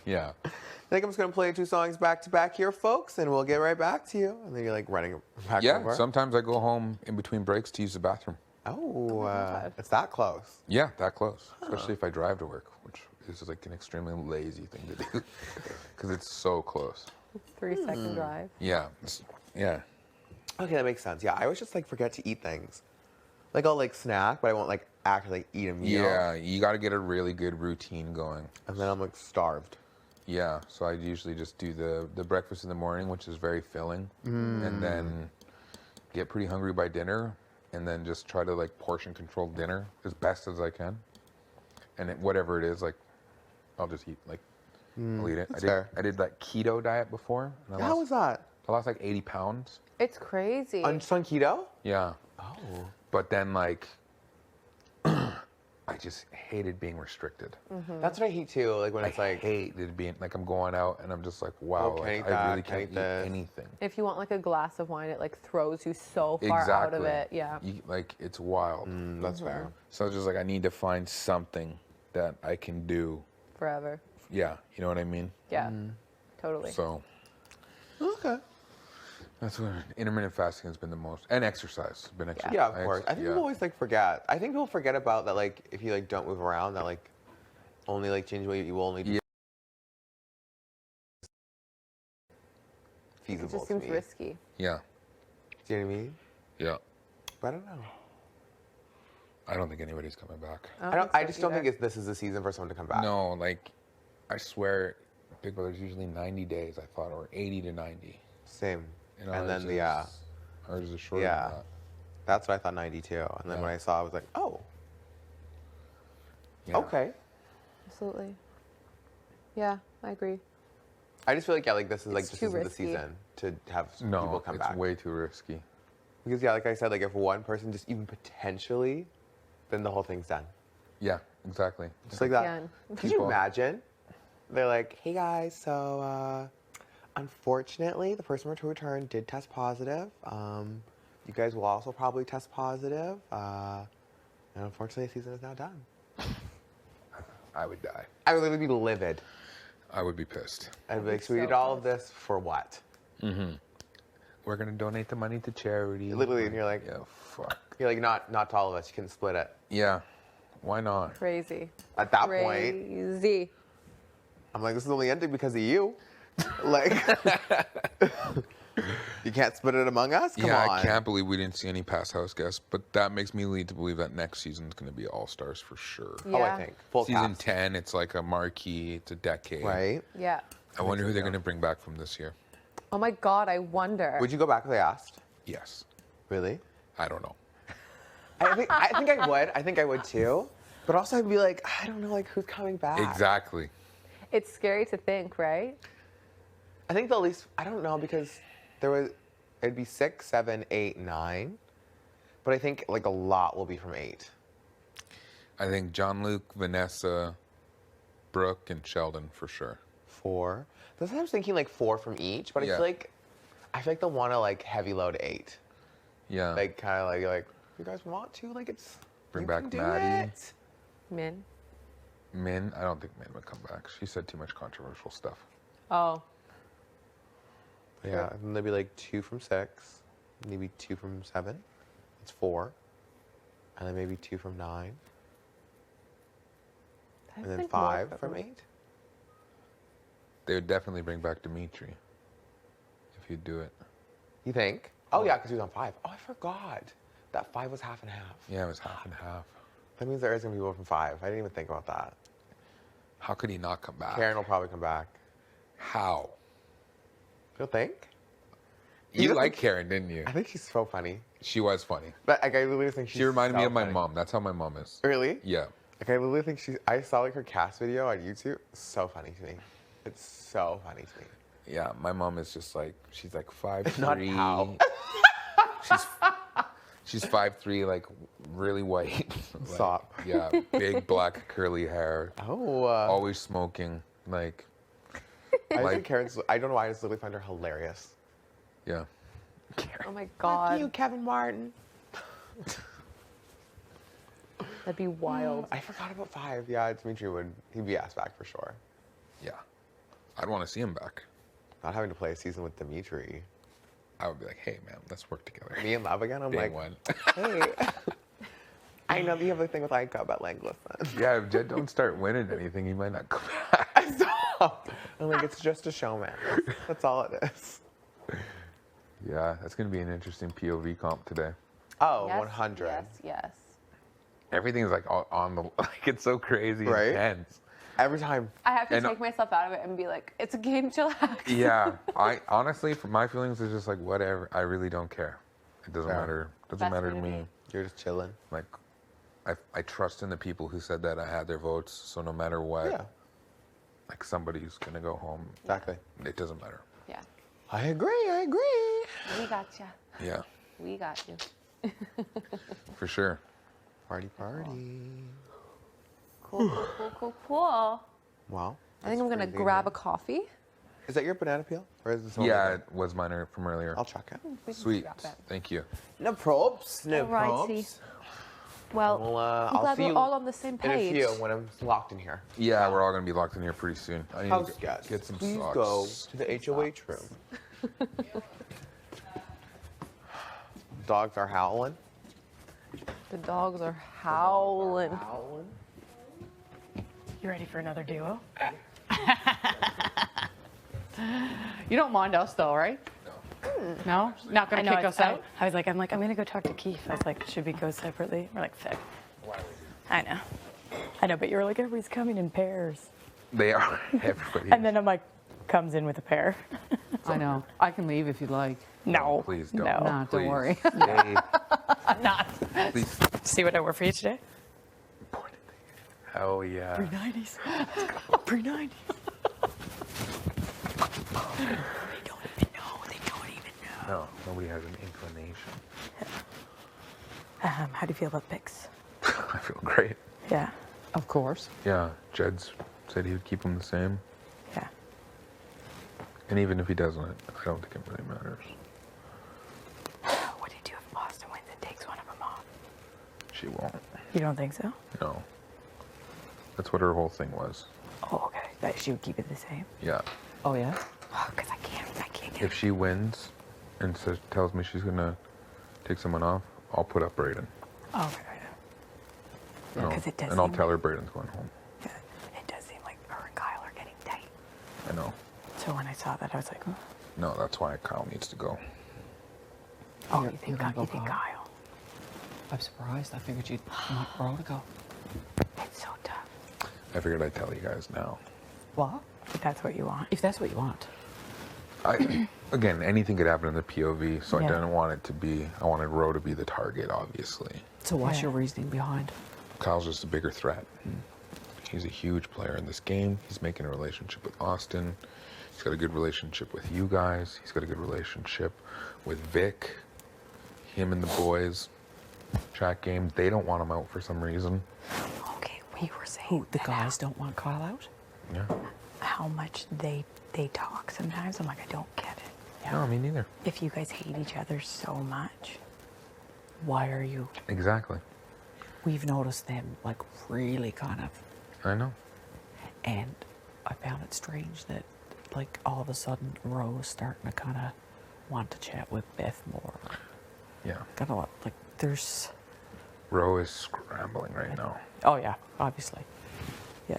Yeah. I think I'm just gonna play 2 songs back to back here, folks, and we'll get right back to you. And then you're like running back Yeah. over. Sometimes I go home in between breaks to use the bathroom. Oh, God. it's that close. Yeah, that close. Especially if I drive to work, which is like an extremely lazy thing to do because it's so close. 3-second drive. Yeah. Yeah. Okay, that makes sense. Yeah, I always just like forget to eat things. Like I'll like snack, but I won't like actually eat a meal. Yeah. You got to get a really good routine going. And then I'm like starved. Yeah. So I usually just do the breakfast in the morning, which is very filling, and then get pretty hungry by dinner, and then just try to like portion control dinner as best as I can. And whatever it is, like I'll just eat. Like I'll eat it. that's fair. I did that keto diet before. And How was that? I lost like 80 pounds. It's crazy. Just on keto? Yeah. Oh. But then like I just hated being restricted. That's what I hate too. Like when it's I like hated being like I'm going out and I'm just like wow, Oh, can't like, eat I that, really can't can't eat eat this. anything. If you want like a glass of wine, it like throws you so far out of it. Yeah. Like it's wild. that's fair. So it's just like I need to find something that I can do. Forever. Yeah, you know what I mean? Yeah. Totally. So Okay. that's what intermittent fasting has been the most, and exercise. Been exercise. Yeah, of course. I think people always like forget. I think people forget about that. Like if you like don't move around, that like only like change what you will only do. Yeah. It Feasible just to seems me. risky. Yeah, Do you know what I mean? yeah. But I don't know. I don't think anybody's coming back. I just don't think this is the season for someone to come back. No, like I swear, Big Brother's usually 90 days. I thought, or 80 to 90. Same. And And ours then is, yeah, ours is shorter Yeah. than that. that's what I thought 92. And then Yeah. when I saw, I was like, oh, Yeah. okay. Absolutely. Yeah, I agree. I just feel like, yeah, like this is like It's just too isn't the risky. season to have people No, come it's back. way too risky. Because yeah, like I said, like if one person just even potentially, then the whole thing's done. Yeah, exactly. Just like that. Yeah. Could you imagine? They're like, hey guys, so unfortunately, the person we're to return did test positive. You guys will also probably test positive. And unfortunately, the season is now done. I would die. I would literally be livid. I would be pissed. I'd be like, so we so did all of this for what? We're gonna donate the money to charity. Literally, and you're like, yeah, fuck. you're like, not to all of us. You can split it. Yeah, why not? Crazy. At that point, Crazy. I'm like, this is only ending because of you. Like, you can't split it among us? Come on. I can't believe we didn't see any past house guests, but that makes me lead to believe that next season's gonna be all stars for sure. Oh, I Yeah. think. Full Season cast. 10, it's like a marquee. It's a decade. Right? Yeah. I wonder who they're gonna bring back from this year. Oh my God, I wonder. Would you go back if they asked? Yes. Really? I don't know. I think I would. I think I would too. But also I'd be like, I don't know, like who's coming back? Exactly. It's scary to think, right? I think the least, I don't know, because it'd be 6, 7, 8, 9. But I think like a lot will be from 8. I think John Luke, Vanessa, Brooke, and Sheldon for sure. 4. That's what I was thinking, like 4 from each. But Yeah. I feel like they'll want to like heavy load 8. Yeah. Like kind of like you guys want to, like it's Bring you back can do Maddie. it. Min. Min, I don't think Min would come back. She said too much controversial stuff. Oh. Yeah, and there'd be like 2 from 6, maybe 2 from 7. It's 4, and then maybe 2 from 9, I and then think more 5 from 8. They would definitely bring back Dimitri if you'd do it. You think? Oh yeah, because he was on 5. Oh, I forgot. That 5 was half and half. Yeah, it was half and half. That means there is gonna be people from 5. I didn't even think about that. How could he not come back? Karen will probably come back. How? You'll think? You don't like think- Karen, didn't you? I think she's so funny. She was funny. But like, I literally think she's She reminded me so of my funny. mom. That's how my mom is. Really? Yeah. Like I literally think I saw like her cast video on YouTube. So funny to me. It's so funny to me. Yeah, my mom is just like, she's like 5'3". Not how. She's 5'3", like really white. Like, Stop. Yeah, big black curly hair. Oh. Always smoking. Like, I like- think Karen's. I don't know why I just literally find her hilarious. yeah. Oh my God. you, Kevin Martin. That'd be wild. I forgot about 5. Yeah, Dimitri he'd be asked back for sure. Yeah. I'd want to see him back. Not having to play a season with Dimitri. I would be like, hey, man, let's work together. Me in love again? I'm Day like, one. hey. I know that you have a thing with Aika, but like, listen. Yeah, if Jed don't start winning anything, he might not come back. Stop. I'm like, it's just a show, man. That's all it is. Yeah, that's going to be an interesting POV comp today. Oh, Yes, 100. Yes, yes. Everything's like on the, like it's so crazy Right? intense. Every time. I have to And- take myself out of it and be like, it's a game, chillax. Yeah, I honestly, for my feelings, is just like whatever. I really don't care. It doesn't Fair. matter. Doesn't Best matter way to to me. be. You're just chilling. Like, I trust in the people who said that I had their votes. So no matter what, Yeah, like somebody's gonna go home. exactly. It doesn't matter. Yeah. I agree. We got you. Yeah, We got you. for sure. Party. Cool, cool. Wow. I think I'm going to grab a coffee. Is that your banana peel? Or is this Yeah, it was mine from earlier. I'll check it. We can Sweet. grab it. Thank you. No probes. No Alrighty. probes. Well, Well, I'm I'll glad see we're you all on the same in a page. few when I'm locked in here. Yeah, we're all gonna be locked in here pretty soon. I need House to guests, get some please socks. go to the HOH room. Dogs are howling. The dogs are howling. You ready for another duo? You don't mind us though, right? No. Not I gonna know. kick us I out? was like, I'm gonna go talk to Keith. I was like, should we go separately? We're like, fuck. I know, but you were like, everybody's coming in pairs. They are. Everybody. And then I'm like, comes in with a pair. I know. I can leave if you'd like. No, please don't. No, Nah, don't Please. worry. Stay. I'm not. Please. See what I wore for you today? Hell yeah. Pre-90s. Pre-90s. don't even know. They don't even know. No, nobody has an inclination. How do you feel about pics? I feel great. Yeah. Of course. Yeah, Jed's said he would keep them the same. Yeah. And even if he doesn't, I don't think it really matters. What do you do if Boston wins and takes one of them off? She won't. You don't think so? No. That's what her whole thing was. Oh, okay. That she would keep it the same. Yeah. Oh, yeah? Oh, because I can't get If she wins and says, tells me she's going to take someone off, I'll put up Brayden. Oh, okay. You know, 'Cause it does and I'll seem tell her Brayden's going home. Yeah. It does seem like her and Kyle are getting tight. I know. So when I saw that, I was like, oh, No, that's why Kyle needs to go. You're- you you're think, gonna go you think Kyle? Kyle? I'm surprised. I figured you'd want Ro to go. It's so tough. I figured I'd tell you guys now. What? If that's what you want. If that's what you want. Again, anything could happen in the POV, so I Yeah. didn't want it to be, I wanted Roe to be the target, obviously. So what's Yeah. your reasoning behind? Kyle's just a bigger threat. He's a huge player in this game. He's making a relationship with Austin. He's got a good relationship with you guys. He's got a good relationship with Vic. Him and the boys. Chat game. They don't want him out for some reason. Okay, we were saying Who, the that guys don't want Kyle out? Yeah. how much they talk sometimes. I'm like, I don't get it. No, me neither. If you guys hate each other so much, Why are you? Exactly. We've noticed them like really kind of, I know. and I found it strange that like all of a sudden Ro's starting to kind of want to chat with Beth more. Yeah. Kind of like there's. Roe is scrambling right now. Oh yeah, obviously. Yeah.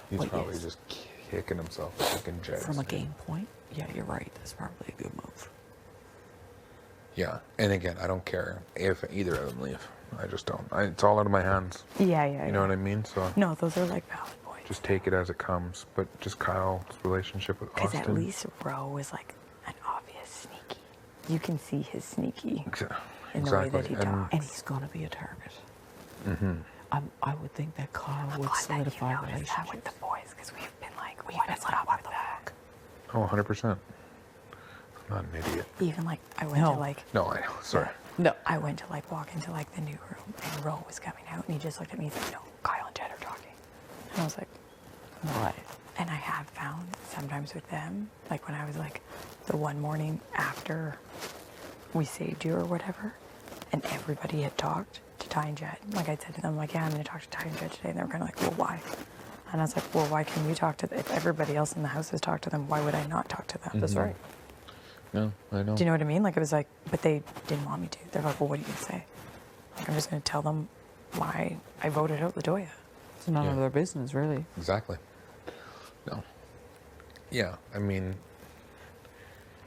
He's Well, probably yes. just kicking himself, kicking Jed. From a game point, yeah, you're right. That's probably a good move. Yeah. And again, I don't care if either of them leave. I just don't. It's all out of my hands. yeah. You know what I mean? So No, those are like valid points. just take it as it comes. But just Kyle's relationship with Because Austin. at least Ro is like an obvious sneaky. You can see his sneaky in the way that he And- talks. And he's gonna be a target. Mhm. I would think that Kyle I'm would glad that solidify you noticed that with relationships. the boys, because we've been like, we've been up with that. Oh, 100%. I'm not an idiot. Even like, I went No. to like, No, I know. Sorry. No. I went to like walk into like the new room, and Ro was coming out, and he just looked at me and said, no, Kyle and Jed are talking. And I was like, Right. and I have found sometimes with them, like when I was like the one morning after we saved you or whatever, and everybody had talked to Ty and Jed. Like I said to them, like, yeah, I'm going to talk to Ty and Jed today. And they were kind of like, well, why? And I was like, well, why can you talk to them? If everybody else in the house has talked to them, why would I not talk to them? That's right. No, I know. Do you know what I mean? Like it was like, but they didn't want me to. They're like, well, what are you going to say? Like, I'm just going to tell them why I voted out LaDoya. It's none Yeah. of their business, really. Exactly. No. Yeah, I mean,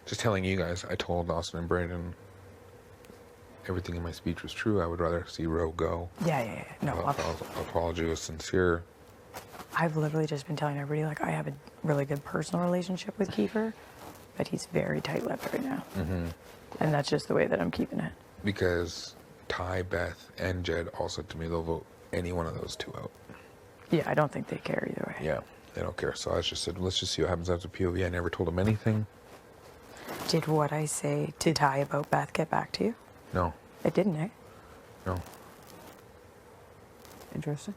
just telling you guys, I told Austin and Brandon everything in my speech was true. I would rather see Ro go. Yeah. No, Apology was sincere. I've literally just been telling everybody, like, I have a really good personal relationship with Kiefer, but he's very tight-lipped right now. Mm-hmm. And that's just the way that I'm keeping it. Because Ty, Beth, and Jed all said to me they'll vote any one of those two out. Yeah, I don't think they care either way. Yeah, they don't care. So I just said, let's just see what happens after POV. I never told them anything. Did what I say to Ty about Beth get back to you? No, It didn't, eh? no. Interesting.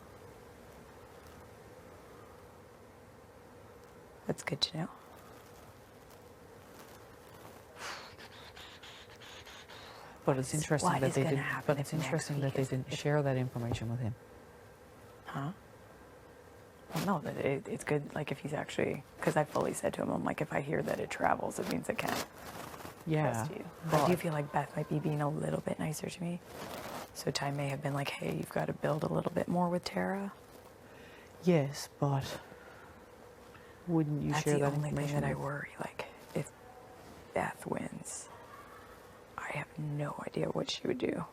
That's good to know. But it's interesting What that is they gonna didn't. happen But it's if next interesting week that they is- didn't if- share that information with him. Huh? Well, no, that it's good, like, if he's actually, because I fully said to him, I'm like, if I hear that it travels, it means it can Yeah. trust you. But I do feel like Beth might be being a little bit nicer to me. So Ty may have been like, hey, you've got to build a little bit more with Tara. Yes, but wouldn't you That's share the that only thing information? that I with- worry. Like, if Beth wins, I have no idea what she would do.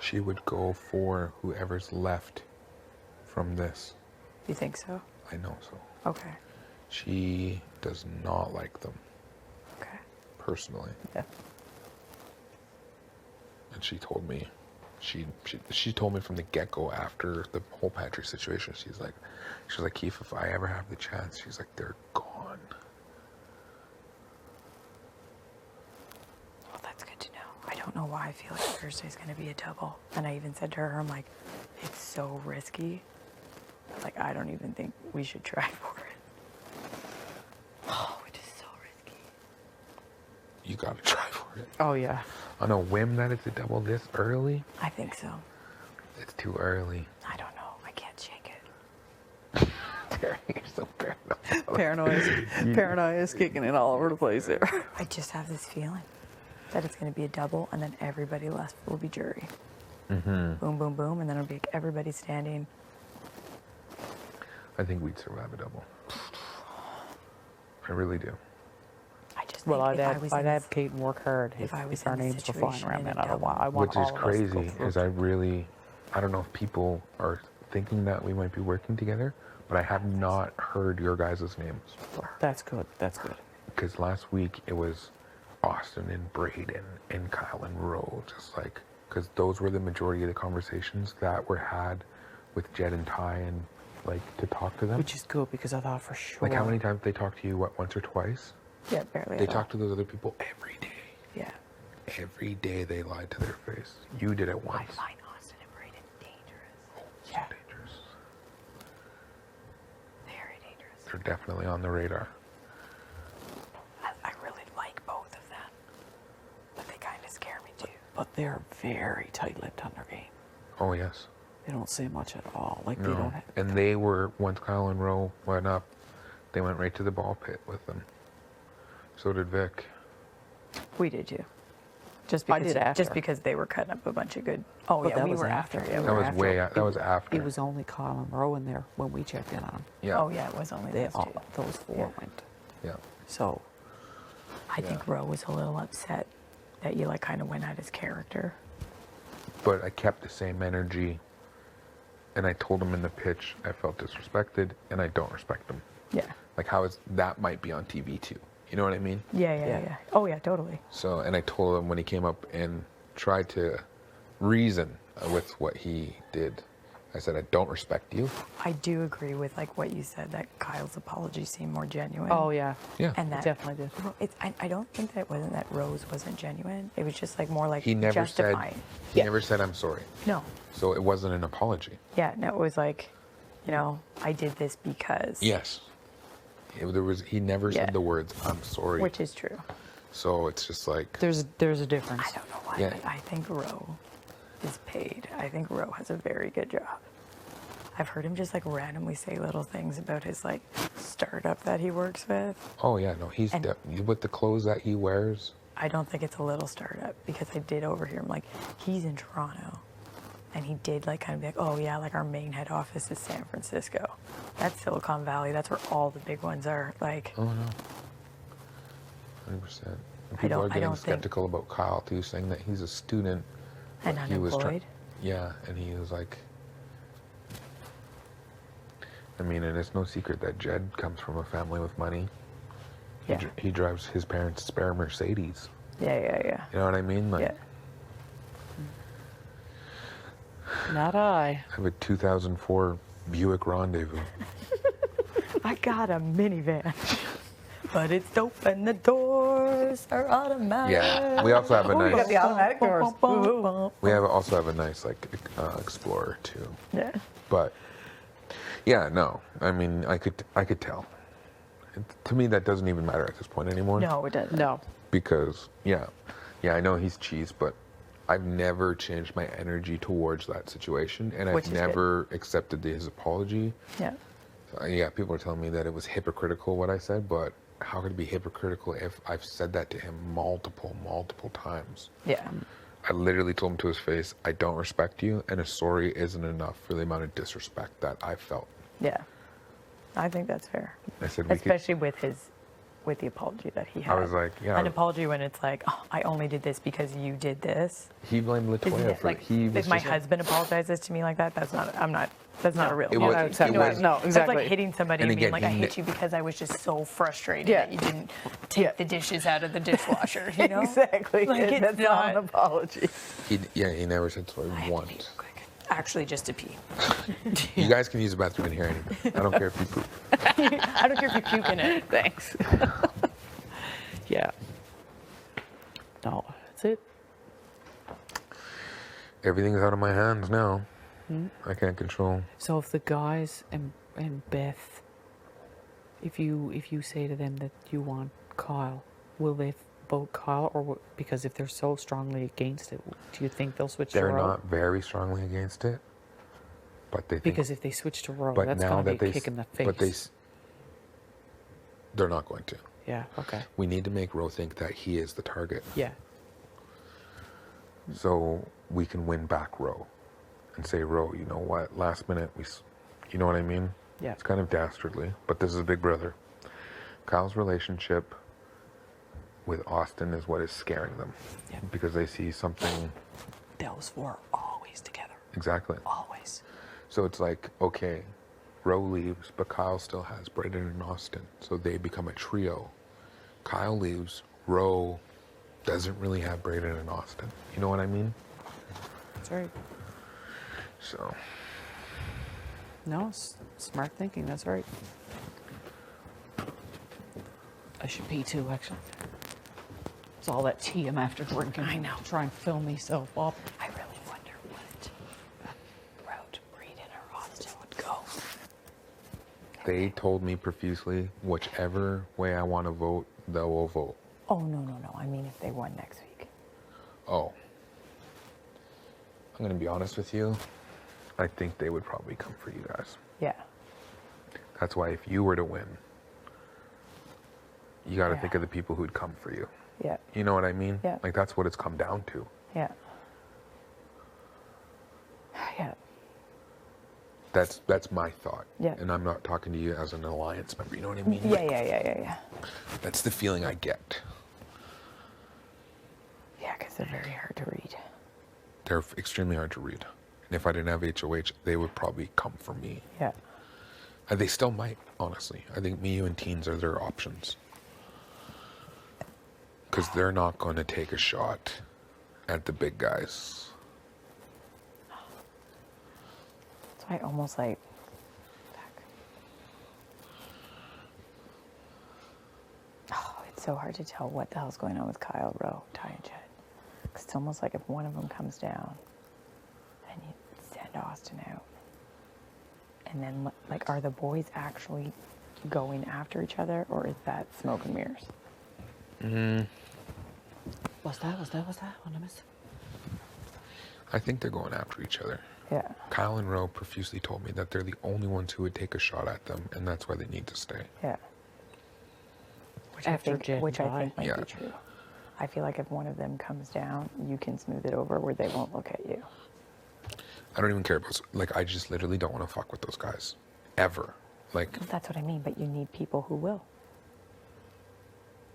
She would go for whoever's left from this. You think so? I know so. Okay. She does not like them, Okay. personally. Yeah. And she told me, she told me from the get-go after the whole Patrick situation, she's like, Keith, if I ever have the chance, she's like, they're gone. don't know why I feel like Thursday's going to be a double. And I even said to her, I'm like, it's so risky. Like, I don't even think we should try for it. Oh, it is so risky. You gotta try for it. Oh, yeah. On a whim that it's a double this early? I think so. It's too early. I don't know. I can't shake it. Terry, you're so paranoid. Paranoia is kicking it all over the place there. I just have this feeling that it's going to be a double, and then everybody left will be jury. Mm-hmm. Boom, boom, boom, and then it'll be like everybody standing. I think we'd survive a double. I really do. I just Well, think I'd if I was I'd in this- advocate and work hard if I was if our in this names were flying situation around in that. a I want Which is all of us to go crazy through. is I don't know if people are thinking that we might be working together, but I have not heard your guys' names. That's good. That's good. Because last week it was Austin and Braden and Kyle and Ro, just like, because those were the majority of the conversations that were had with Jed and Ty and like to talk to them. Which is good because I thought for sure. Like how many times they talked to you, what, once or twice? Yeah, barely. They at all. talked to those other people every day. Yeah. Every day they lied to their face. You did it I once. find Austin and Braden dangerous. So Yeah. dangerous. Very dangerous. They're definitely on the radar. I really like both of them, but they kind of scare me too. But they're very tight-lipped on their game. Oh yes. They don't say much at all. Like they No. don't. And they were, once Kyle and Ro went up, they went right to the ball pit with them. So did Vic. We did too. Just I because, did after. just because they were cutting up a bunch of good. Oh But yeah, that we was were after. after. Yeah, Yeah, we That were was after. way. That was after. It was only Kyle and Rowe in there when we checked in on them. Yeah. Oh yeah, it was only They those all, two. those four Yeah. went. Yeah. So I think Ro was a little upset that you like kind of went at his character. But I kept the same energy, and I told him in the pitch I felt disrespected, and I don't respect him. Yeah. Like how is that might be on TV too. You know what I mean? Yeah, yeah, Yeah. yeah. Oh yeah, totally. So, and I told him when he came up and tried to reason with what he did, I said, I don't respect you. I do agree with like what you said that Kyle's apology seemed more genuine. oh yeah, Yeah. And it that definitely did. I don't think that it wasn't that Rose wasn't genuine. It was just like more like He never justifying. said, he never said, I'm sorry. No. So it wasn't an apology. Yeah, no, it was like, you know, I did this because. Yes. He never Yeah. said the words, I'm sorry. Which is true. So it's just like, There's a difference. I don't know why, Yeah. but I think Ro is paid. I think Ro has a very good job. I've heard him just like randomly say little things about his like startup that he works with. oh yeah, no, he's And- with the clothes that he wears. I don't think it's a little startup because I did overhear him like he's in Toronto, and he did like kind of be like, oh yeah, like our main head office is San Francisco. That's Silicon Valley. That's where all the big ones are. Like, Oh no. 100%. And I people don't- are I getting don't think- skeptical about Kyle too, saying that he's a student. and but he was unemployed. yeah, and he was like, I mean, and it's no secret that Jed comes from a family with money. Yeah. He drives his parents' spare Mercedes. Yeah, yeah, yeah. You know what I mean? Like, Yeah. Not I. I have a 2004 Buick Rendezvous. I got a minivan, but it's dope and the doors are automatic. Yeah, we also have a we got nice. the automatic doors. We also have a nice like Explorer too. Yeah. But yeah, no, I mean, I could tell. To me, that doesn't even matter at this point anymore. No, it doesn't. No. Because yeah, I know he's cheese, but I've never changed my energy towards that situation, and Which I've is good. never accepted his apology. Yeah. Yeah, people are telling me that it was hypocritical what I said, but how could it be hypocritical if I've said that to him multiple times? Yeah. I literally told him to his face, I don't respect you, and a sorry isn't enough for the amount of disrespect that I felt. Yeah. I think that's fair. I said, we could, Especially with the apology that he had. I was like, yeah. An apology when it's like, oh, I only did this because you did this. He blamed Isn't Latoya it? for Like, it. He was if my just- husband apologizes to me like that, that's not a real It apology. was- it was- No, That's exactly. like hitting somebody And and being again, like, I he hit ne- you because I was just so frustrated Yeah. that you didn't take the dishes out of the dishwasher, you know? Exactly. Like, it's That's not an apology. he never said sorry I have to pee once. real quick. Actually, just to pee. You guys can use the bathroom in here anyway. I don't care if you poop. I don't care if you puke in it. Thanks. Yeah. No, that's it. Everything's out of my hands now. I can't control. So if the guys and Beth, if you say to them that you want Kyle, will they vote Kyle, or because if they're so strongly against it, do you think they'll switch to They're Roe? not very strongly against it, but they think. Because if they switch to Roe, But that's now going to that be a they, kick in the face. but they're not going to. Yeah. Okay. We need to make Roe think that he is the target, Yeah. so we can win back Roe, and say, Roe, you know what? Last minute you know what I mean? Yeah. It's kind of dastardly, but this is Big Brother. Kyle's relationship with Austin is what is scaring them, Yeah. because they see something. Those four are always together. Exactly. Always. So it's like, okay, Roe leaves, but Kyle still has Brayden and Austin, so they become a trio. Kyle leaves, Roe doesn't really have Brayden and Austin. You know what I mean? That's right. So No, smart thinking. That's right. I should pee too, actually. It's all that tea I'm after drinking. I know. Try and fill myself up. I really wonder what route Brayden or Austin would go. they told me profusely, whichever way I want to vote, they will vote. Oh, no. I mean, if they won next week. Oh. I'm going to be honest with you. I think they would probably come for you guys. Yeah. That's why if you were to win, you got to Yeah. think of the people who'd come for you. Yeah. You know what I mean? Yeah. Like, that's what it's come down to. Yeah. Yeah. That's my thought. Yeah. And I'm not talking to you as an alliance member. You know what I mean? Yeah, Like, yeah. that's the feeling I get. Yeah, because they're very hard to read. They're extremely hard to read. And if I didn't have HOH, they would probably come for me. Yeah. And they still might, honestly. I think me, you, and teens are their options. Because they're not going to take a shot at the big guys. So I almost like. Oh, it's so hard to tell what the hell's going on with Kyle, Rowe, Ty, and Jed. 'Cause it's almost like if one of them comes down, and you send Austin out, and then like, are the boys actually going after each other, or is that smoke and mirrors? What's that? What I missed? I think they're going after each other. Yeah. Kyle and Rowe profusely told me that they're the only ones who would take a shot at them, and that's why they need to stay. Yeah. After Jed Which I died. think might Yeah. be true. I feel like if one of them comes down, you can smooth it over where they won't look at you. I don't even care about, like, I just literally don't want to fuck with those guys. Ever. Like, That's what I mean, but you need people who will.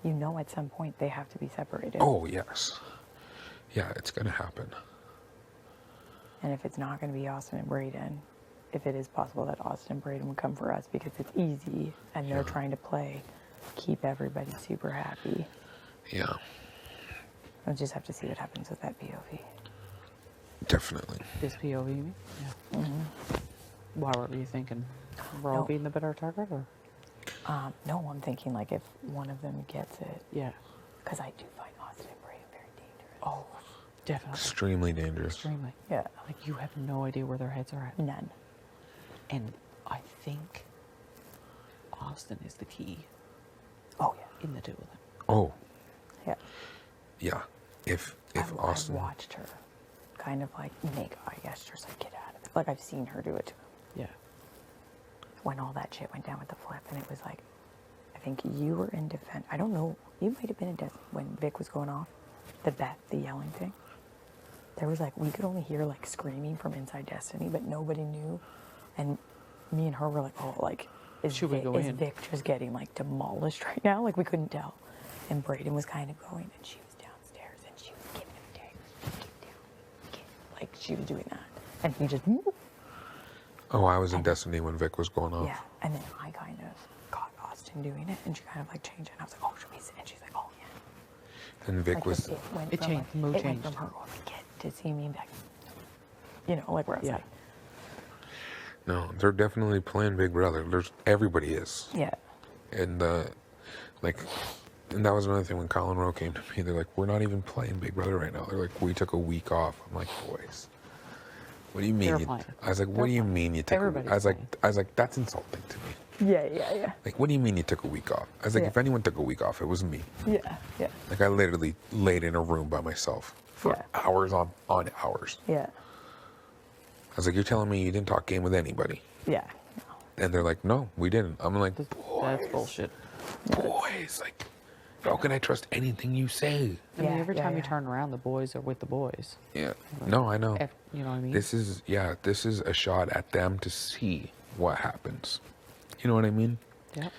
You know at some point they have to be separated. oh, yes. Yeah, it's going to happen. And if it's not going to be Austin and Brayden, if it is possible that Austin and Brayden would come for us because it's easy and they're trying to play, keep everybody super happy. Yeah, We'll just have to see what happens with that POV. definitely. This POV, you mean? Yeah. Why were you thinking? Roe No. being the better target, or? No, I'm thinking like if one of them gets it, Yeah. because I do find Austin and Brayden very dangerous. Oh, definitely. Extremely dangerous. Extremely. Yeah. Like, you have no idea where their heads are at. None. And I think Austin is the key Oh, yeah. in the two of them. Oh, Yeah. yeah. If Austin... I've watched her kind of like make eye gestures like get out of it. Like I've seen her do it to him. Yeah. When all that shit went down with the flip, and it was like, I think you were in defense. I don't know. You might have been in when Vic was going off. The yelling thing. There was like, we could only hear like screaming from inside Destiny, but nobody knew. And me and her were like, oh, like, is Should we go in? Vic just getting like demolished right now? Like we couldn't tell. And Brayden was kind of going, and she was downstairs, and she was giving him daggers. Get down. Get. Like she was doing that. And he just, Oh, I was in Destiny when Vic was going off. yeah. And then I kind of caught Austin doing it, and she kind of like changed it. And I was like, oh, should we sit? And she's like, oh, yeah. And Vic Like, was... It changed, the mood it went changed. from her going to get to see me and back. You know, like where I was Yeah. like, No, they're definitely playing Big Brother. Everybody is. yeah. And, and that was another thing when Kyle and Rowe came to me. They're like, we're not even playing Big Brother right now. They're like, we took a week off. I'm like, boys, What do you mean? They're You, playing. I was like, what They're do you playing. mean you took? Everybody's I was like, playing. that's insulting to me. Yeah. Like, what do you mean you took a week off? I was like, Yeah. if anyone took a week off, it was me. Yeah. Like, I literally laid in a room by myself for Yeah. hours on hours. Yeah. I was like, you're telling me you didn't talk game with anybody? Yeah. And they're like, no, we didn't. I'm like, That's bullshit. boys, like, how can I trust anything you say? I mean, Yeah, every yeah, time you yeah. turn around, the boys are with the boys. Yeah. No, I know. You know what I mean? This is a shot at them to see what happens. You know what I mean? Yep.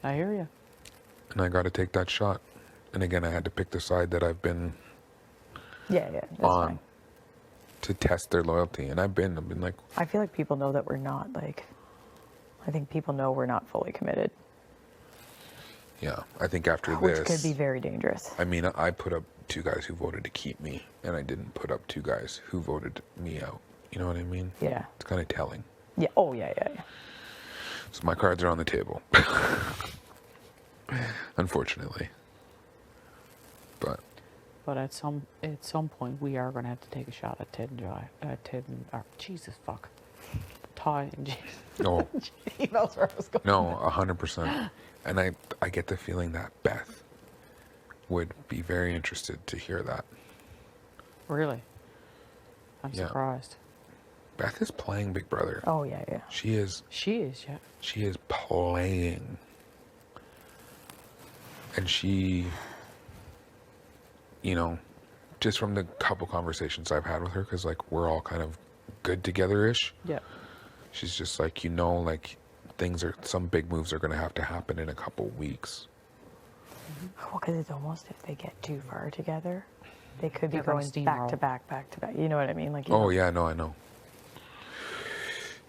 I hear you. And I got to take that shot. And again, I had to pick the side that I've been Yeah. That's on fine. to test their loyalty. And I've been like, I feel like people know that we're not like. I think people know we're not fully committed, yeah. I think after which this, could be very dangerous. I mean, I put up 2 guys who voted to keep me, and I didn't put up 2 guys who voted me out. You know what I mean? Yeah. It's kind of telling. Yeah. Oh yeah. So my cards are on the table. Unfortunately. But at some point, we are going to have to take a shot at Ted and Jesus fuck. Ty and Jason. no, He knows where I was going. no, 100%. And I get the feeling that Beth would be very interested to hear that. Really? I'm Yeah. surprised. Beth is playing Big Brother. Oh yeah. She is She is, yeah. She is playing. And she, you know, just from the couple conversations I've had with her, because, like, we're all kind of good together-ish. Yeah. She's just like, you know, like, some big moves are going to have to happen in a couple weeks. Well, because it's almost if they get too far together, they could be They're gonna going back to steamroll. back. You know what I mean? Like. You Oh, know- yeah, no, I know.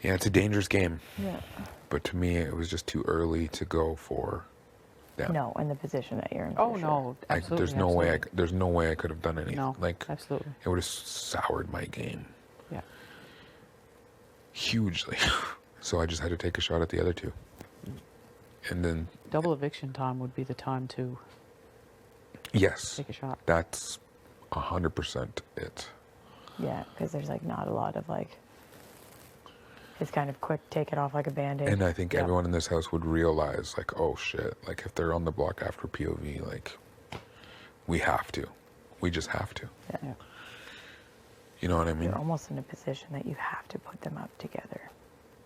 Yeah, it's a dangerous game. Yeah. But to me, it was just too early to go for them. No, in the position that you're in. Oh, for sure. no. Absolutely. There's no way I could have done anything. No, Like, absolutely. it would have soured my game. Yeah. Hugely. So I just had to take a shot at the other 2. And then, Double eviction time would be the time to yes, take a shot. that's 100% it. Yeah, because there's like not a lot of like. It's kind of quick, take it off like a band-aid. And I think Yeah. everyone in this house would realize, like, oh shit, like, if they're on the block after POV, like, we have to. We just have to. Yeah. You know what I mean? You're almost in a position that you have to put them up together.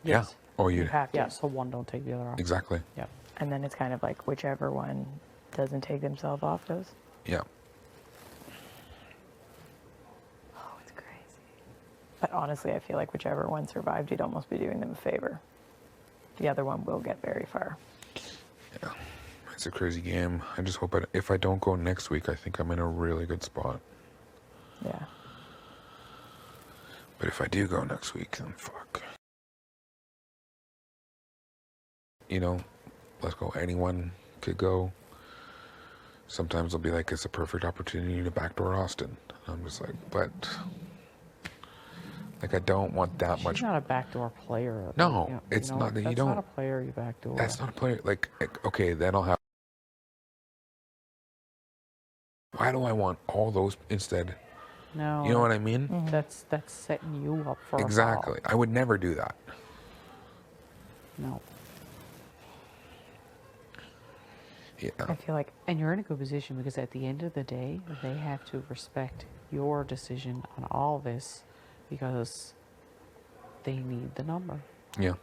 Yeah. Yes. Oh, You you have to. Yeah, so one don't take the other off. exactly. Yeah. And then it's kind of like whichever one doesn't take themselves off goes. Yeah. Oh, it's crazy. But honestly, I feel like whichever one survived, you'd almost be doing them a favor. The other one will get very far. Yeah. It's a crazy game. I just hope if I don't go next week, I think I'm in a really good spot. Yeah. But if I do go next week, then fuck. You know, let's go. Anyone could go. Sometimes they'll be like, it's a perfect opportunity to backdoor Austin. I'm just like, but like, I don't want that She's much. not a backdoor player. No, Yeah, it's not that you that's don't. not a player you backdoor. That's not a player. Like, okay, then I'll have. Why do I want all those instead? No. You know what I mean? That's setting you up for Exactly. I would never do that. a fall. No. Yeah. I feel like And you're in a good position because at the end of the day, they have to respect your decision on all this because they need the number. Yeah.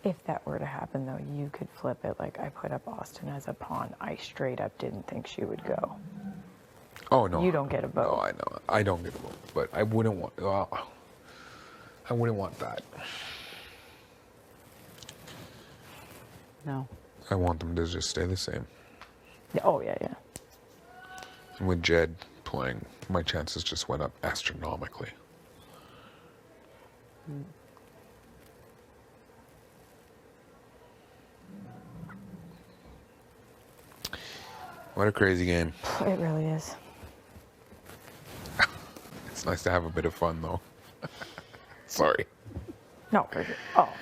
if that were to happen, though, you could flip it. Like, I put up Austin as a pawn. I straight up didn't think she would go. Oh no. You don't get a vote. No, I know. I don't get a vote, but I wouldn't want. I wouldn't want that. No. I want them to just stay the same. Yeah, oh, yeah. And with Jed playing, my chances just went up astronomically. What a crazy game. It really is. It's nice to have a bit of fun, though. Sorry. No, oh.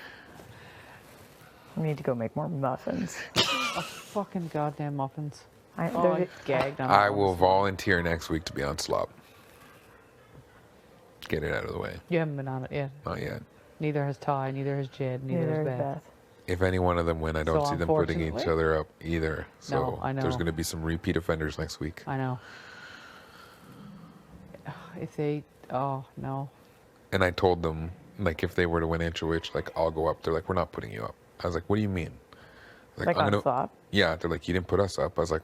We need to go make more muffins. Fucking goddamn muffins. I, Oh, I gagged on I that will one. volunteer next week to be on slop. get it out of the way. You haven't been on it yet. Not yet. Neither has Ty, neither has Jed, neither has Beth. If any one of them win, I don't So see them putting each unfortunately- other up either. So No, I there's know. going to be some repeat offenders next week. I know. If they, oh no. And I told them, like, if they were to win HOH, like, I'll go up. They're like, we're not putting you up. I was like, what do you mean? Like on flop? Yeah, they're like, you didn't put us up. I was like,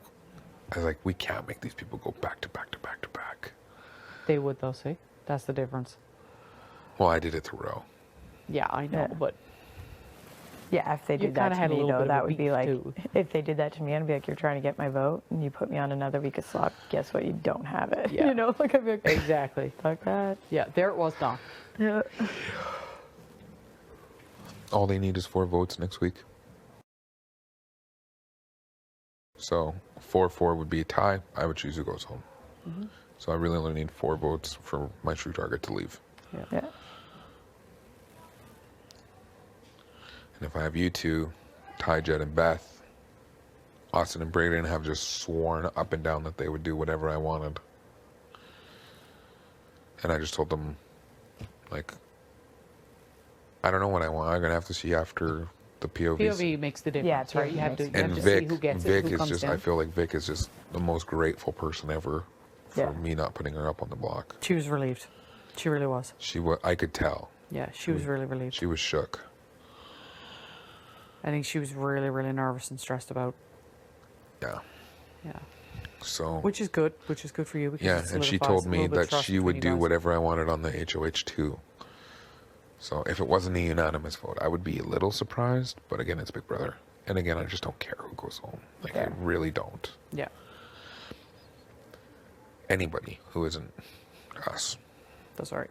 we can't make these people go back to back to back to back. They would though, see? That's the difference. Well, I did it to Row. Yeah, I know, Yeah. but Yeah, if they You did that kinda to had a me, little bit though, of a that would be weak like, tooth. if they did that to me, I'd be like, you're trying to get my vote, and you put me on another week of slop, guess what, you don't have it. Yeah. You know, like, I'd be like, exactly. fuck that. Yeah, there it was, Don. Yeah. All they need is 4 votes next week. So 4-4 would be a tie. I would choose who goes home. So I really only need 4 votes for my true target to leave. Yeah. And if I have you two, Ty, Jed, and Beth, Austin and Braden have just sworn up and down that they would do whatever I wanted. And I just told them, like, I don't know what I want. I'm going to have to see after the POVs. POV makes the difference, Yeah, right? You have to, POV you have And to Vic, see who gets Vic it, who is comes just, down. I feel like Vic is just the most grateful person ever for Yeah. me not putting her up on the block. She was relieved. She really was. I could tell. Yeah, she was really relieved. She was shook. I think she was really, really nervous and stressed about. Yeah. Yeah. So. Which is good for you. Because Yeah, it and she solidifies told a me little bit of that trust she between would you do guys. whatever I wanted on the HOH too. So if it wasn't a unanimous vote, I would be a little surprised. But again, it's Big Brother. And again, I just don't care who goes home. Like, I Yeah. really don't. Yeah. Anybody who isn't us That's all right.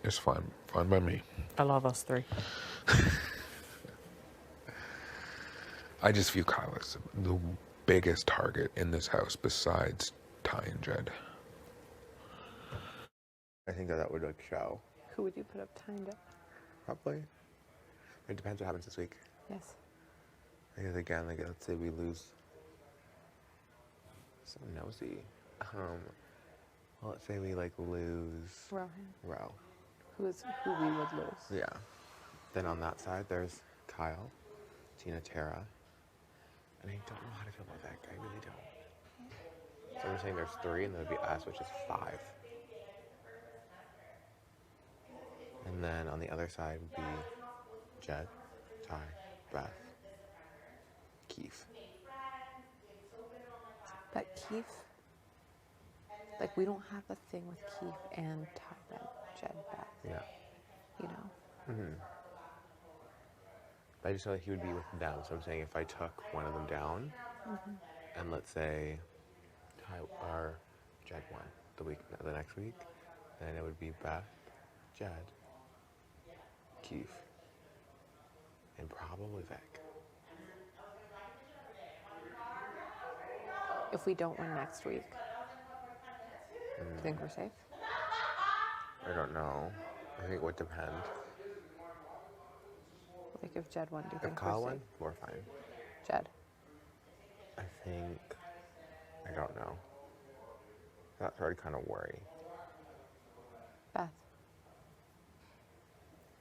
is fine. Fine by me. I love us 3. I just view Kyle as the biggest target in this house besides Ty and Jed. I think that would like show. Who would you put up time to? Probably. It depends what happens this week. Yes. Because again, like let's say we lose. So nosy. Well, let's say we like lose Rohan. Row. Who we would lose. Yeah. Then on that side, there's Kyle, Tina, Tara. And I don't know how to feel about that guy. I really don't. So I'm saying there's 3, and then there'd be us, which is 5. And then on the other side would be Jed, Ty, Beth, Keith. But Keith, like we don't have a thing with Keith and Ty, Jed, Beth. Yeah. You know. Mm-hmm. I just know that he would be with them. So I'm saying if I took one of them down, and let's say Ty or Jed won the next week, then it would be Beth, Jed, Keith, and probably Vic. If we don't win next week, do you think we're safe? I don't know. I think it would depend. Like if Jed won, do you If think Kyle we're won, safe? we're fine. Jed. I think, I don't know. That's already kind of worry. Beth.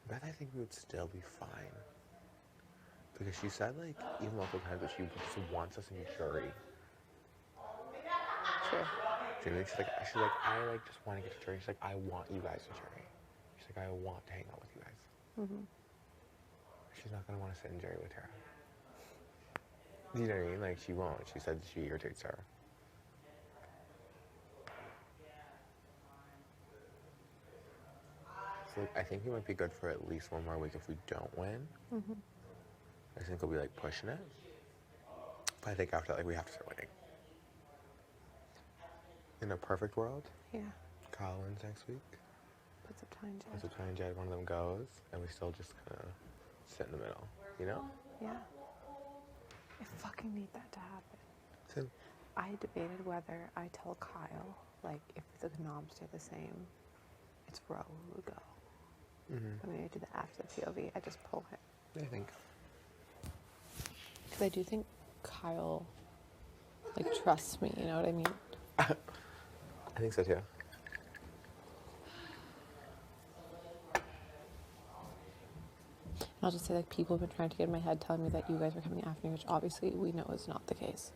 Beth, I think we would still be fine. Because she said, like, even multiple times that she just wants us in jury. True. Do you know, she's like, I like just want to get to jury. She's like, I want you guys in jury. She's like, I want to hang out with you guys. Mm-hmm. She's not gonna want to sit in jury with Tara. You know what I mean? Like she won't. She said she irritates her. So like, I think we might be good for at least one more week if we don't win. Mm-hmm. I think we'll be like pushing it. But I think after that, like we have to start winning. In a perfect world, Yeah. Kyle wins next week. Put some time, And so Jed. Ty and Jed, one of them goes, and we still just kind of sit in the middle, you know? Yeah. I fucking need that to happen. So, I debated whether I tell Kyle, like, if the knobs stay the same, it's Row who would go. I mean, I do that after the POV. I just pull him. I think. Because I do think Kyle, like, trusts me, you know what I mean? I think so too. I'll just say, like, people have been trying to get in my head telling me that you guys are coming after me, which obviously we know is not the case.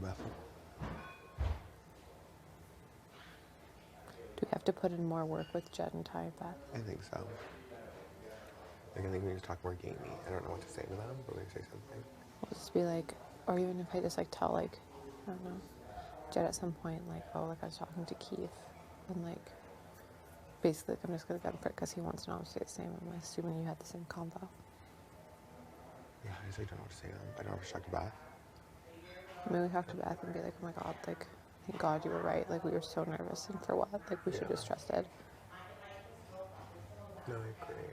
Beth. Do we have to put in more work with Jed and Ty, Beth? I think so. Like, I think we need to talk more gamey. I don't know what to say to them, but we need to say something. We'll just be like, or even if I just, like, tell, like, I don't know, Jed at some point, like, oh, like, I was talking to Keith, and, like, basically, like, I'm just gonna get him for it because he wants to know I'm stay the same. I'm assuming you had the same combo. Yeah, I just like, don't know what to say to them. I don't know if I should talk to Beth. Maybe we talk to Beth and be like, oh my god, like, thank God you were right. Like, we were so nervous, and for what? Like, we should just trusted. No, I agree.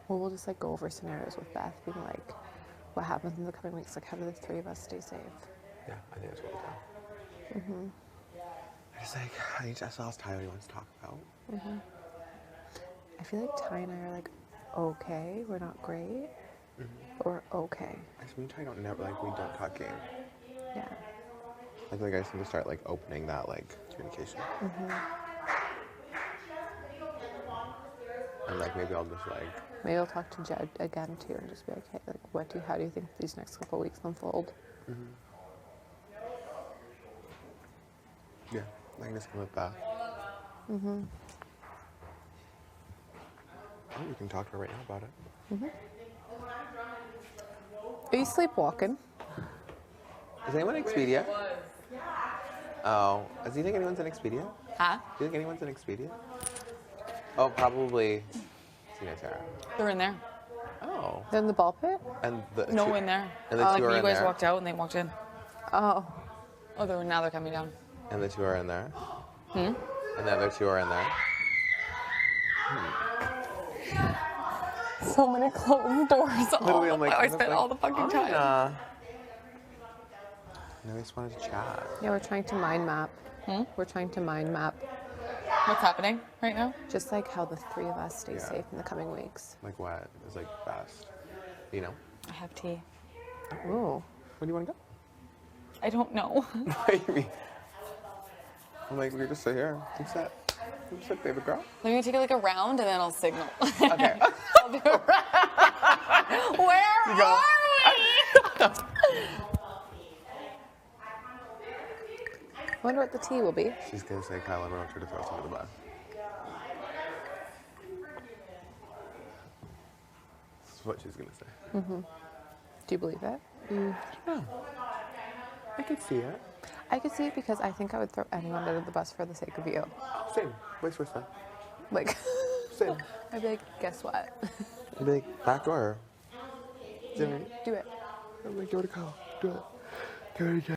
Or we'll just, like, go over scenarios with Beth, being like, what happens in the coming weeks? Like, how do the three of us stay safe? Yeah, I think that's what we'll do. I just like, I need to ask Tyler what he wants to talk about. I feel like Ty and I are, like, okay. We're not great, but we're okay. I just, me and Ty don't never, like, we don't talk game. Yeah. Like I just need to start, like, opening that, like, communication. And, like, maybe I'll just, like, Maybe I'll talk to Jed again, too, and just be like, hey, like, how do you think these next couple weeks unfold? yeah, I can just come with Beth. Oh, we can talk to her right now about it. Are you sleepwalking? Is anyone in Expedia? Oh, do you think anyone's in Expedia? Huh? Do you think anyone's in Expedia? Oh, probably Tina Tara. They're in there. Oh. They're in the ball pit? And the No, two, in there. And the Like two are you in guys there. walked out and they walked in. Oh. Oh, now they're coming down. And the two are in there. And the other two are in there. So many closed doors. Literally, I'm like, I what the spent fuck? all the fucking time. No, I just wanted to chat. Yeah, we're trying to mind map. We're trying to mind map What's happening right now? just like how the three of us stay Yeah. safe in the coming weeks. Like what is like best? You know? I have tea. Ooh. Where do you want to go? I don't know. What do you mean? I'm like, we could just sit here. You sit. You sit, baby girl. Let me take like a round and then I'll signal. Okay. I'll do a round. Where go. are we? I wonder what the tea will be. She's gonna say, Kyle, I want her to throw us under the bus. That's what she's gonna say. Do you believe it? I could see it. I could see it because I think I would throw anyone under the bus for the sake of you. Same. Vice versa. Like, Same. I'd be like, guess what? I'd be like, back door. Dinner. Do it. I'm like, give it a call. Do it. Give it a